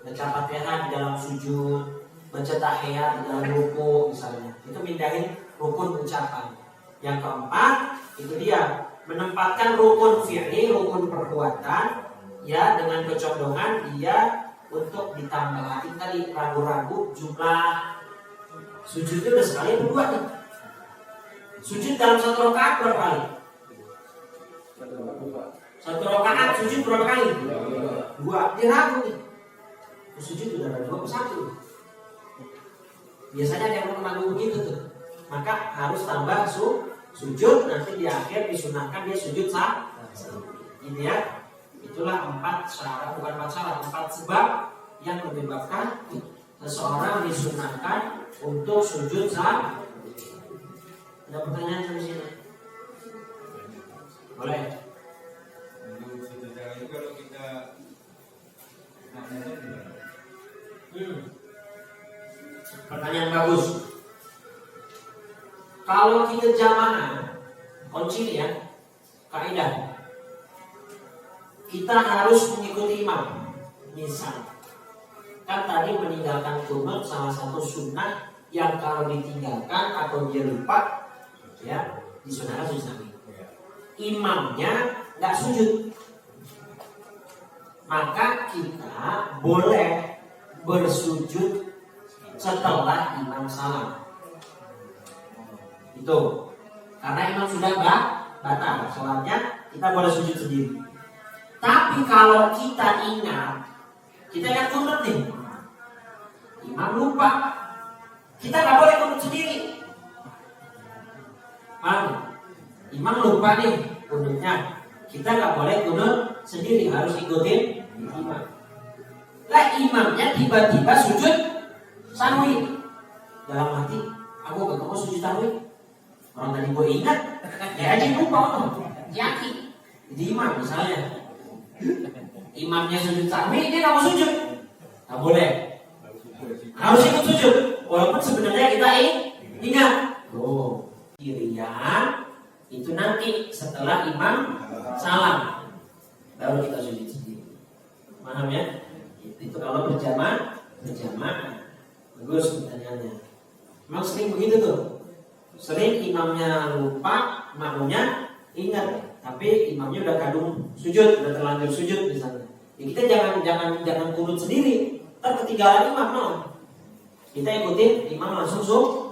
S1: Baca Fatihah di dalam sujud, baca tahiyat di dalam ruku misalnya. Itu mindahin rukun ucapan. Yang keempat, itu dia menempatkan rukun fi'li, rukun perbuatan, ya dengan kecondongan dia untuk ditambah. Tadi ragu-ragu jumlah sujudnya udah sekali atau 2 nih. Sujud dalam 1 rakaat berapa kali? 1 rakaat sujud berapa kali? 2. Dia ragu nih. Sujud udah ada 2 atau 1. Biasanya ada yang mengaku begitu tuh. Maka harus tambah sujud, nanti di akhir disunahkan dia sujud sah. Ini ya. Itulah 4 syarat, bukan 4 syarat, 4 sebab yang menyebabkan seseorang disunahkan untuk sujud sah. Ada pertanyaan sampai sini? Boleh.
S3: Kalau kita
S1: Pertanyaan bagus. Kalau kita jamaah, kunci ya, kaidah. Kita harus mengikuti imam. Misal, kan tadi meninggalkan kunut salah satu sunnah yang kalau ditinggalkan atau dia lupa, ya disunahkan sujud sahwi. Imamnya nggak sujud, maka kita boleh bersujud setelah imam salam. Itu karena imam sudah batal sholatnya, kita boleh sujud sendiri. Tapi kalau kita ingat kunut nih, imam lupa, kita nggak boleh kunut sendiri. Imam lupa nih kunutnya, kita nggak boleh kunut sendiri, harus ikutin imam. Lah imamnya tiba-tiba sujud sahwi, dalam hati aku gak mau sujud sahwi, orang tadi gue ingat, ya aja lupa, yakin. Jadi imam misalnya, imamnya sujud sahwi, dia gak mau sujud, gak boleh, harus ikut sujud, walaupun sebenarnya kita ingat. Oh, kirian itu nanti setelah imam salam, baru kita sujud sendiri. Paham ya? Itu kalau berjamaah. Bagus pertanyaannya. Memang sering begitu tuh. Sering imamnya lupa, makmumnya ingat, tapi imamnya udah kadung sujud, udah terlanjur sujud misalnya. Ya kita jangan kunut sendiri. Ntar ketinggalan imam malah. Kita ikutin imam langsung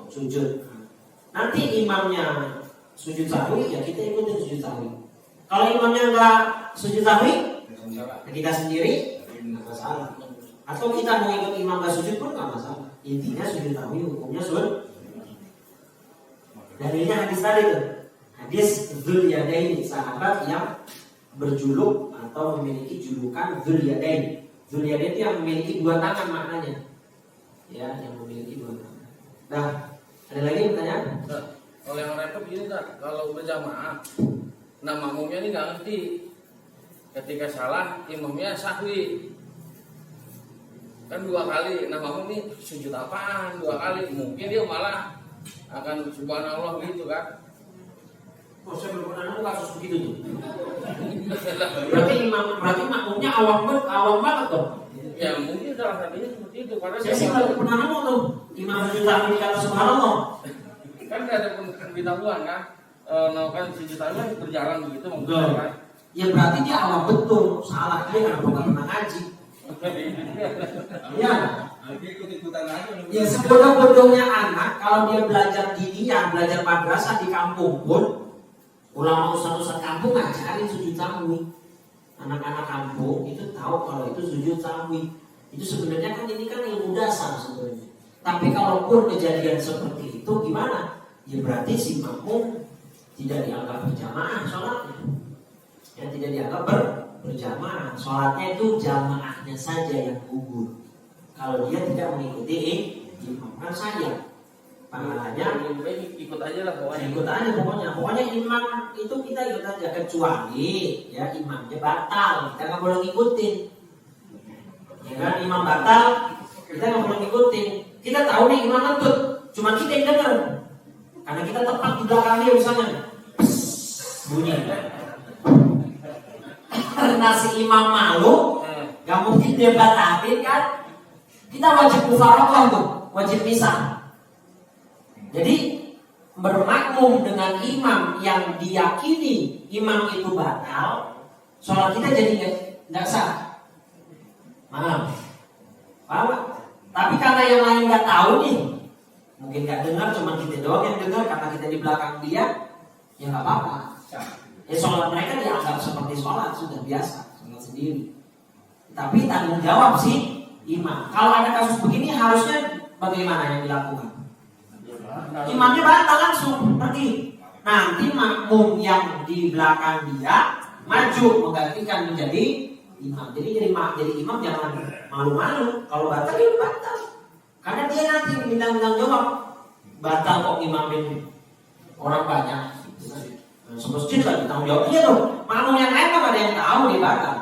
S1: sujud. Nanti imamnya sujud sahwi, ya kita ikutin sujud sahwi. Kalau imamnya enggak sujud sahwi, ya kita sendiri enggak masalah. Atau kita mau ikut imam enggak sujud pun enggak masalah. Intinya sujud sahwi hukumnya sujud. Dalilnya hadis tadi tuh. Hadis Dzul Yadain, sahabat yang berjuluk atau memiliki julukan Dzul Yadain. Dzul Yadain itu yang memiliki dua tangan maknanya. Ya, yang memiliki dua tangan. Nah, ada lagi pertanyaan?
S3: Kalau yang repot gini tak, kalau berjamaah, nah makmumnya ini nggak ngerti. Ketika salah, imamnya sahwi. Kan dua kali, nah makmum ini sujud apaan? Dua kali, mungkin dia malah akan subhanallah gitu kan?
S1: Oh, saya berpendapat kasus begitu tuh. berarti makmumnya awam banget tuh.
S3: Ya mungkin salah satunya seperti itu karena
S1: saya sih baru pernah nemu tuh imam sujud sahwi kata subhanallah.
S3: Kan nggak ada pemberitahuan kan, melakukan sujud sahwi berjalan begitu maksudnya kan?
S1: Ya berarti dia awam betul, salah dia karena bukan pernah ngaji. Ya,
S2: ikut-ikutan aja.
S1: Ya sebodoh-bodohnya anak kalau dia belajar diniyah, belajar madrasah di kampung pun, ulama ustaz-ustaz kampung ngajarin sujud sahwi. Anak-anak kampung itu tahu kalau itu sujud sahwi. Itu sebenarnya kan ini kan ilmu dasar sebenarnya. Tapi kalaupun kejadian seperti itu gimana? Ya berarti si makmum tidak dianggap berjamaah sholatnya. Yang tidak dianggap berjamaah. Sholatnya itu jamaahnya saja yang gugur. Kalau dia tidak mengikuti imam, kan sayang. Pahalanya
S3: ikut aja lah pokoknya.
S1: Ikut aja pokoknya imam itu kita ikut aja, kecuali ya imamnya batal, kita nggak boleh ngikutin. Ya kan, imam batal, kita nggak boleh ngikutin. Kita tahu nih imam ngentut, cuma kita yang dengar. Karena kita tepat di belakang dia misalnya, bunyi. Karena si imam malu, nggak mungkin dia batalin kan? Kita wajib mufaroqah tuh, wajib pisah. Jadi bermakmum dengan imam yang diyakini imam itu batal, sholat kita jadi nggak sah. Paham? Tapi karena yang lain nggak tahu nih, mungkin nggak dengar, cuma kita doang yang dengar karena kita di belakang dia, ya nggak apa-apa. Ya sholat mereka dianggap seperti sholat sudah biasa, sholat sendiri. Tapi tanggung jawab sih imam. Kalau ada kasus begini harusnya bagaimana yang dilakukan? Imamnya batal langsung pergi. Nanti makmum yang di belakang dia maju menggantikan menjadi imam. Jadi imam jangan malu-malu. Kalau batal ya batal. Karena dia nanti minta jawab. Batal kok imamin orang banyak. Semestinya lagi tanggung jawab dia tuh. Makmum yang lain kan ada yang tahu dia batal.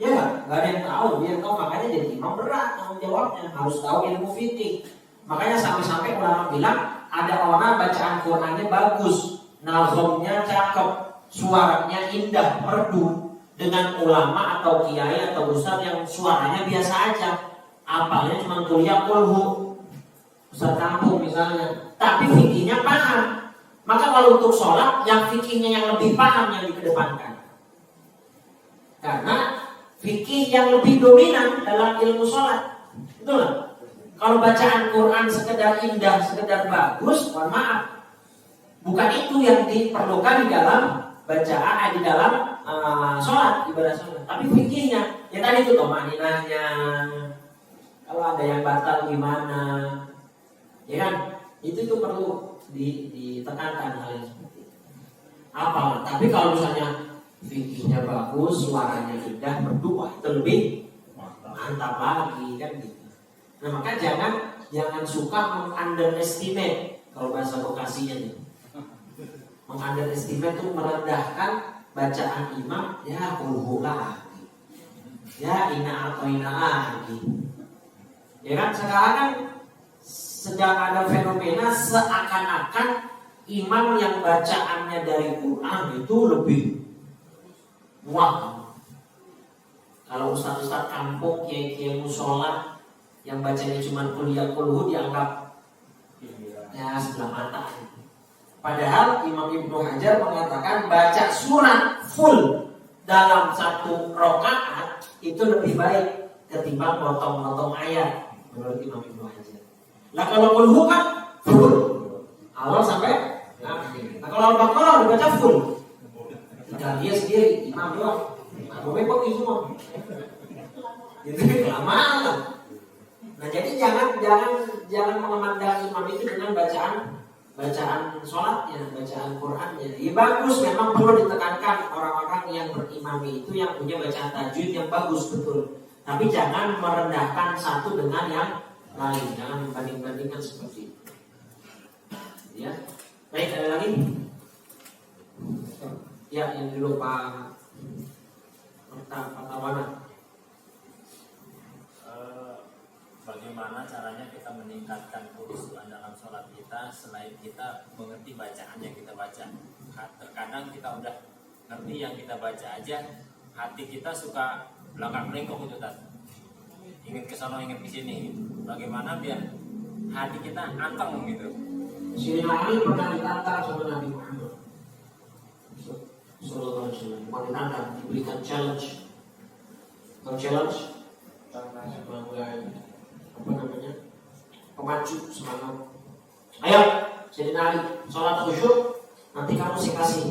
S1: Ya nggak ada yang tahu, dia tahu, makanya jadi imam berat tanggung jawabnya, harus tahu ilmu fikih. Makanya sampai-sampai ulama bilang ada orang bacaan Qur'annya bagus, nazomnya cakep, suaranya indah, merdu, dengan ulama atau kiai atau ustaz yang suaranya biasa aja, apalnya cuma kuliah kulhu, ustaz kampung misalnya, tapi fikihnya paham. Maka kalau untuk sholat, yang fikihnya yang lebih paham yang dikedepankan, karena fikih yang lebih dominan dalam ilmu sholat. Betul nggak? Kalau bacaan Quran sekedar indah, sekedar bagus, mohon maaf, bukan itu yang diperlukan di dalam bacaan, di dalam sholat, ibadah sholat. Tapi fikihnya, ya tadi itu tomaninahnya, kalau ada yang batal gimana, ya kan? Itu perlu ditekankan hal yang seperti itu. Apa? Tapi kalau misalnya fikihnya bagus, suaranya indah, berdua itu lebih mantap lagi kan gitu. Nah maka jangan suka meng-underestimate, kalau bahasa vokasinya nih. Meng-underestimate itu merendahkan bacaan imam, ya kulhu lagi, ya inna atau inna lagi. Ya kan sekarang kan sedang ada fenomena seakan-akan imam yang bacaannya dari Quran itu lebih wah. Kalau ustaz-ustaz kampung, kiai-kiai musola yang bacanya cuma kuliah kulhu dianggap ya sebelah mata. Padahal Imam Ibnu Hajar mengatakan baca surat full dalam satu rakaat itu lebih baik ketimbang potong-potong ayat menurut Imam Ibnu Hajar. Nah kalau kulhu kan full awal sampai akhir. Nah kalau Al-Baqarah dibaca full, tinggal dia sendiri, imam doang. Nah, repot itu semua. Itu kelamaan. Nah jadi jangan memandang imam itu dengan bacaan sholatnya, bacaan Qurannya. Ya bagus, memang perlu ditekankan orang-orang yang berimami itu yang punya bacaan tajwid yang bagus betul. Tapi jangan merendahkan satu dengan yang lain, jangan membanding-bandingkan seperti itu. Ya, baik, ada lagi? Ya, yang dulu Pak Tawana.
S4: Bagaimana caranya kita meningkatkan khusyuan dalam sholat kita selain kita mengerti bacaan yang kita baca? Terkadang kita udah ngerti yang kita baca aja, hati kita suka belakang melengkung itu tadi. Ingin ke sana, ingin ke sini. Bagaimana biar hati kita anteng gitu?
S1: Sayyidina Ali pernah ditantang sama Nabi Muhammad Sallallahu Alaihi Wasallam. Bukan ditantang, diberikan challenge. Bukan challenge, apa namanya? Pemacu semangat. Ayo, Sayyidina Ali, sholat khusyuk. Nanti kamu saya kasih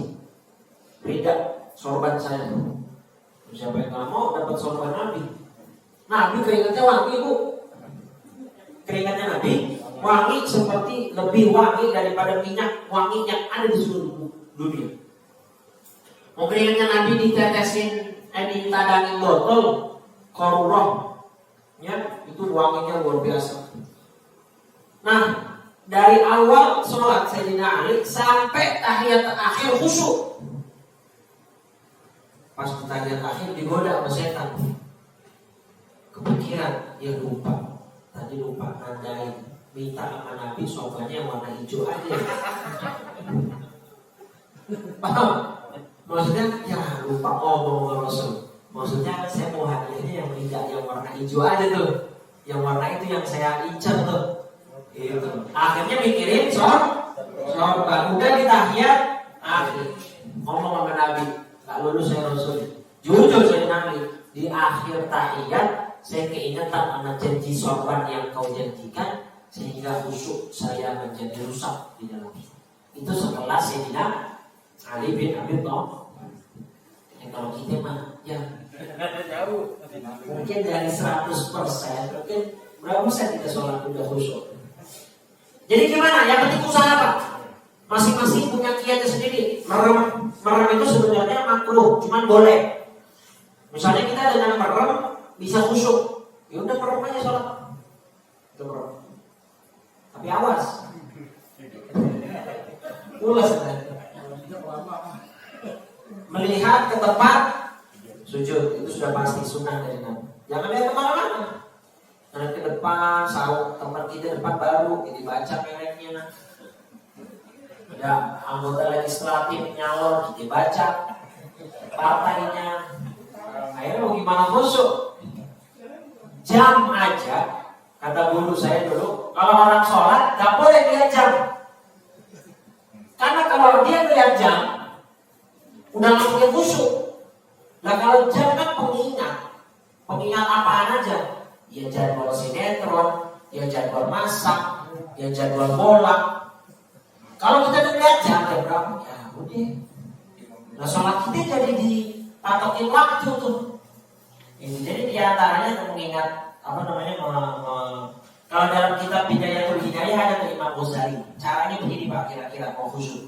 S1: beda sorban saya. Siapa yang nggak mau dapat sorban Nabi? Nabi keringatnya wangi bu. Keringatnya Nabi wangi seperti lebih wangi daripada minyak wangi yang ada di seluruh dunia. Mau keringatnya Nabi ditetesin, ditadangin botol korurah, ya itu wanginya luar biasa. Nah dari awal sholat Sayyidina Ali sampai tahiyat akhir khusyuk. Pas tahiyat akhir digoda sama setan. Kepikiran, dia lupa. Tadi lupa nandain, minta sama Nabi sorbannya warna hijau aja. Paham? Maksudnya, ya lupa ngomong sama Rasul. Maksudnya saya mau hadiahnya yang tidak yang warna hijau aja tuh. Yang warna itu yang saya incar tuh. Gitu. Akhirnya mikirin sorban. Udah di tahiyat akhir ngomong sama Nabi, tak lulus saya Rasul. Jujur saya Nabi, di akhir tahiyat saya keingetan anak janji sorban yang kau janjikan, sehingga khusyuk saya menjadi rusak di dalam. Itu setelah Sayyidina Ali bin Abi Thalib. Kalau kita mah ya jauh. Mungkin dari 100%, mungkin berapa persen kita sholat udah khusyuk. Jadi gimana? Yang penting usaha apa? Masing-masing punya kiatnya sendiri. Merem itu sebenarnya makruh, cuman boleh. Misalnya kita dengan merem bisa khusyuk, ya udah merem aja sholat. Itu merem. Tapi awas. Ulas melihat ke tempat sujud itu sudah pasti sunnah dari Nabi. Jangan lihat kemana-mana. Nah ke depan, saung teman kita depan baru, jadi baca mereknya. Ada anggota legislatif nyalon, kita baca partainya. Akhirnya mau gimana khusyuk? Jam aja, kata guru saya dulu, kalau orang sholat gak boleh lihat jam. Karena kalau dia lihat jam, udah gak mungkin khusyuk. Nah kalau jam kan pengingat apaan aja? Ya jadwal sinetron, ya jadwal masak, ya jadwal bola. Kalau kita lihat jam berapa? Ya udah. Nah sholat kita jadi dipatokin waktu tuh. Jadi diantaranya mengingat kalau dalam kitab Bidayatul Hidayah ada dari Imam Ghazali. Caranya begini Pak, kira-kira mau khusyuk.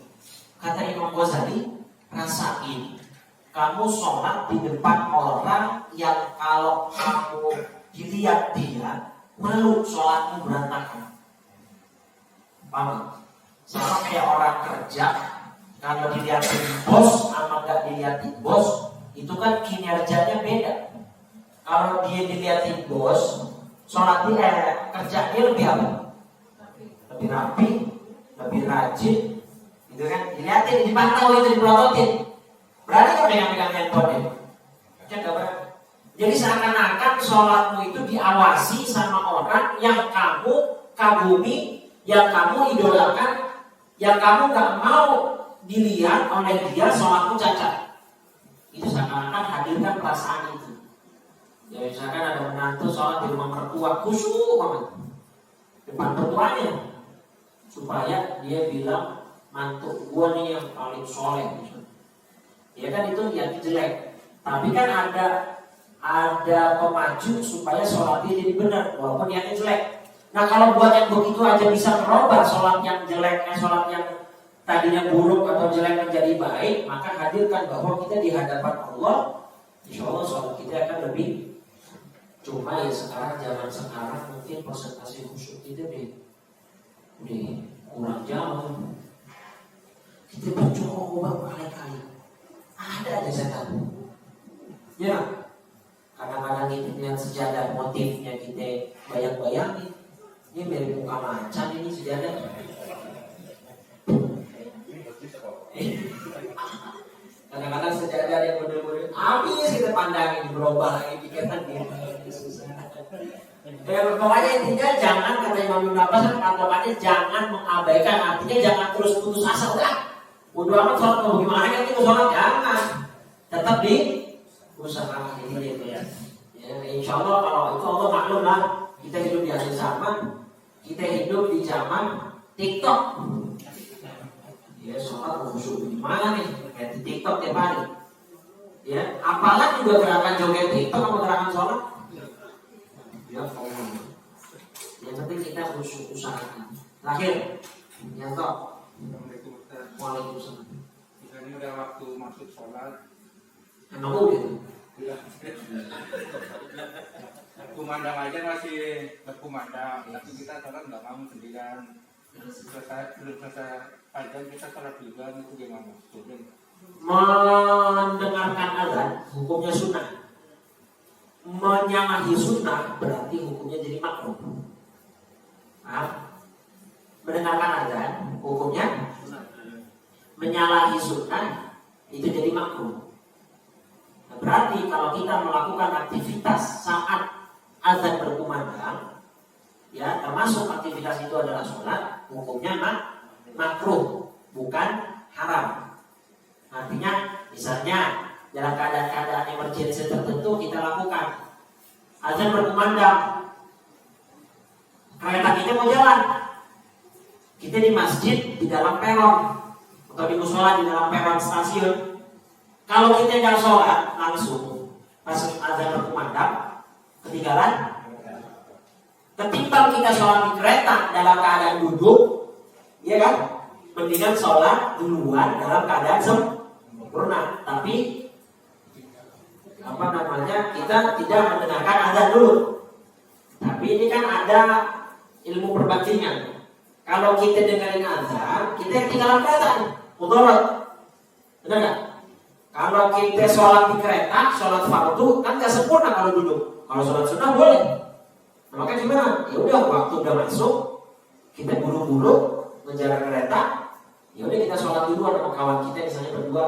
S1: Kata Imam Ghazali, rasain kamu sholat di depan orang yang kalau kamu dilihat dia malu, sholatmu berantakan. Paham? Sama kayak orang kerja, kalau dilihatin bos sama gak dilihatin bos, itu kan kinerjanya beda. Kalau dia dilihatin bos, sholatnya kerjanya lebih apa? Lebih rapi, lebih rajin, gitu kan? Dilihatin, dipantau, itu dipelototin. Berani gak pegang-pegang handphone? Kan gak berani. Jadi seakan-akan sholatmu itu diawasi sama orang yang kamu kagumi, yang kamu idolakan, yang kamu gak mau dilihat oleh dia sholatmu cacat. Itu seakan-akan hadirkan perasaan itu. Ya misalkan ada menantu sholat di rumah mertua, khusyuk banget depan mertuanya, supaya dia bilang mantu gua nih yang paling soleh. Ya kan itu yang jelek. Tapi kan ada pemacu supaya sholatnya jadi benar walaupun niatnya jelek. Nah kalau buat yang begitu aja bisa merubah sholat yang jelek, sholat yang tadinya buruk atau jelek menjadi baik, maka hadirkan bahwa kita di hadapan Allah, insya Allah sholat kita akan lebih. Cuma ya zaman sekarang mungkin persentase khusyuk kita udah kurang jauh. Kita bercoba berkali-kali, ada aja setan. Ya, kadang-kadang kita lihat sejadah motifnya kita bayang-bayangin. Ini mirip muka macan ini sejadah. Kadang-kadang sejadah yang bener-bener habis kita pandangin, berubah lagi pikiran dia. Pokoknya intinya jangan, kata Imam Ibn Abbas, patokannya jangan mengabaikan, artinya jangan terus putus asa. Udah amat sholat mau gimana kan kita sholat, jangan. Tetap usahakan ini gitu ya. Insya Allah kalau itu Allah maklum lah. Kita hidup di akhir zaman, kita hidup di zaman TikTok. Ya sholat khusyuk gimana nih? Kayak di TikTok tiap hari. Ya, apalah juga gerakan joget TikTok sama gerakan sholat. Ya Allah. Yang penting kita khusyuk usahakan. Terakhir, nyantok. Waalaikumsalam.
S2: Misalnya udah waktu masuk sholat,
S1: gitu.
S2: Kumandang aja masih berkumandang, tapi kita sholat nggak mau sendirian. Belum selesai azan kita sholat juga, itu gimana?
S1: Mendengarkan azan hukumnya sunnah. Menyalahi sunnah berarti hukumnya jadi makruh. Mendengarkan azan hukumnya menyalahi sunnah itu jadi makruh. Berarti kalau kita melakukan aktivitas saat azan berkumandang, ya termasuk aktivitas itu adalah sholat, hukumnya makruh, bukan haram. Artinya, misalnya dalam keadaan emergensi tertentu kita lakukan azan berkumandang, kereta kita mau jalan, kita di masjid di dalam peron atau di musola di dalam peron stasiun. Kalau kita nggak sholat langsung pas azan berkumandang, ketinggalan. Ketimbang kita sholat di kereta dalam keadaan duduk, ya kan? Mendingan sholat duluan dalam keadaan sempurna. Tapi kita tidak mendengarkan azan dulu. Tapi ini kan ada ilmu perbandingan. Kalau kita dengerin azan, kita ketinggalan kereta, mudarat, benar nggak? Kalau kita sholat di kereta, sholat fardu kan nggak sempurna kalau duduk. Kalau sholat sunnah boleh. Nah, maka gimana? Ya udah waktu udah masuk, kita buru-buru menjalan kereta. Ya udah kita sholat dulu sama kawan kita misalnya berdua,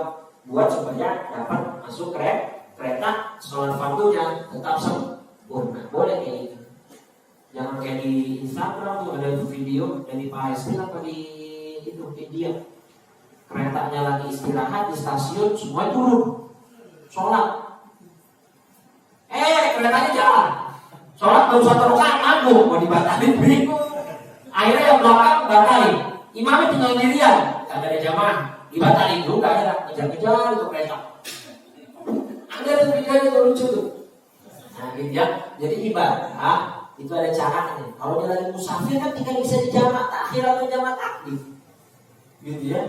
S1: buat supaya dapat masuk kereta. Sholat fardunya tetap sempurna. Boleh kayak gitu. Jangan kayak di Instagram tuh ada video dari Palestina apa di itu India. Keretanya lagi istirahat di stasiun, semua turun sholat. Keretanya jalan. Sholat baru 1 rakaat mabuk, mau dibatalin bingung. Akhirnya yang belakang batalin. Imamnya tinggal sendirian, kagak ada jamaah, dibatalin juga ya, kejar-kejar itu kereta. Ada tuh videonya tuh lucu tuh. Nah, gitu ya. Jadi ibadah itu ada caranya. Kalau dia lagi musafir kan tinggal bisa dijamak takhir atau jamak takdim. Gitu ya.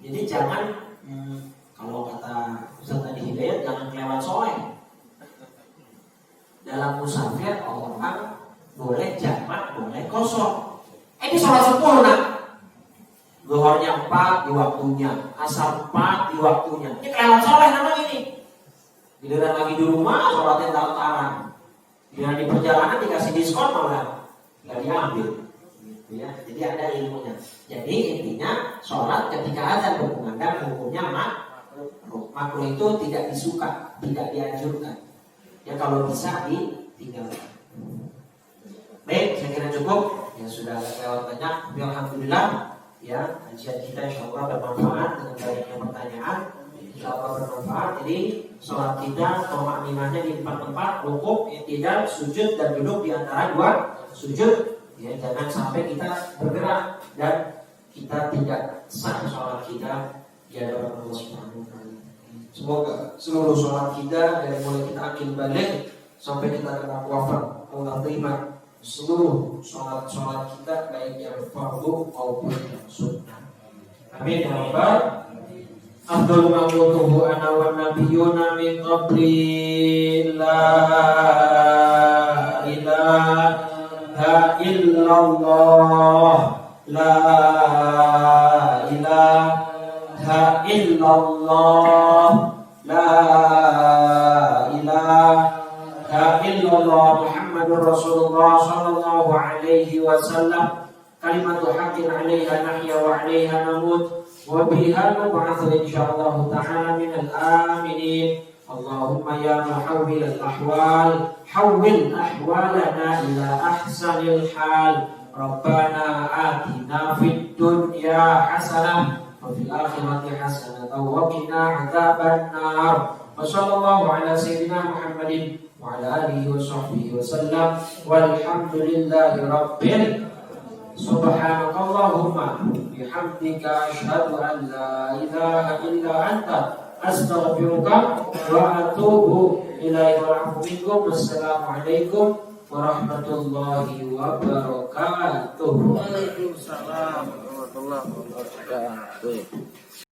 S1: Jadi jangan kalau kata Ustaz Adi Hidayat jangan kelewat soleh. Dalam musafir orang boleh jamak, boleh kosong. Ini sholat sempurna. Zuhurnya 4 di waktunya, asar 4 di waktunya. Ini kelewat soleh namanya ini. Giliran lagi di rumah sholatnya taran. Dengan di perjalanan dikasih diskon malah nggak diambil, gitu ya. Jadi ada ilmunya. Jadi intinya sholat ketika azan berkumandang hukumnya makruh. Makruh itu tidak disuka, tidak dianjurkan. Ya kalau bisa ditinggalkan. Baik, saya kira cukup. Ya sudah lewat banyak. Alhamdulillah. Ya kajian kita insyaallah bermanfaat dengan banyaknya pertanyaan. Insyaallah bermanfaat. Jadi sholat kita tomakninahnya di 4 tempat, rukuk, i'tidal, sujud dan duduk di antara 2 sujud. Ya, jangan sampai kita bergerak dan kita tidak sah sholat kita di hadapan Allah Subhanahu wa taala. Semoga seluruh sholat kita dari mulai kita akil balik sampai kita kena wafat Allah terima seluruh sholat kita baik yang fardu maupun yang sunnah. Amin ya rabbal Abdul ma'buduhu ana wa nabiyyuna min qabli la ilaha illallah la ilaha illallah la ilaha illallah Muhammadur Rasulullah sallallahu alaihi wasallam kalimatu haqqin 'alaiha nahya wa 'alaiha namut وبها نبعث إن شاء الله تعالى من الآمنين اللهم يا محول الأحوال حول أحوالنا إلى أحسن الحال ربنا آتنا في الدنيا حسنة وفي الآخرة حسنة وقنا عذاب النار وصلى الله على سيدنا محمد وعلى آله وصحبه وسلم والحمد لله رب سبحانك اللهم بحمدك أشهد أن لا إله إلا أنت أستغفرك وأتوب إليك والعفو منكم والسلام عليكم ورحمة الله وبركاته.
S3: Waalaikumsalam warahmatullahi wabarakatuh.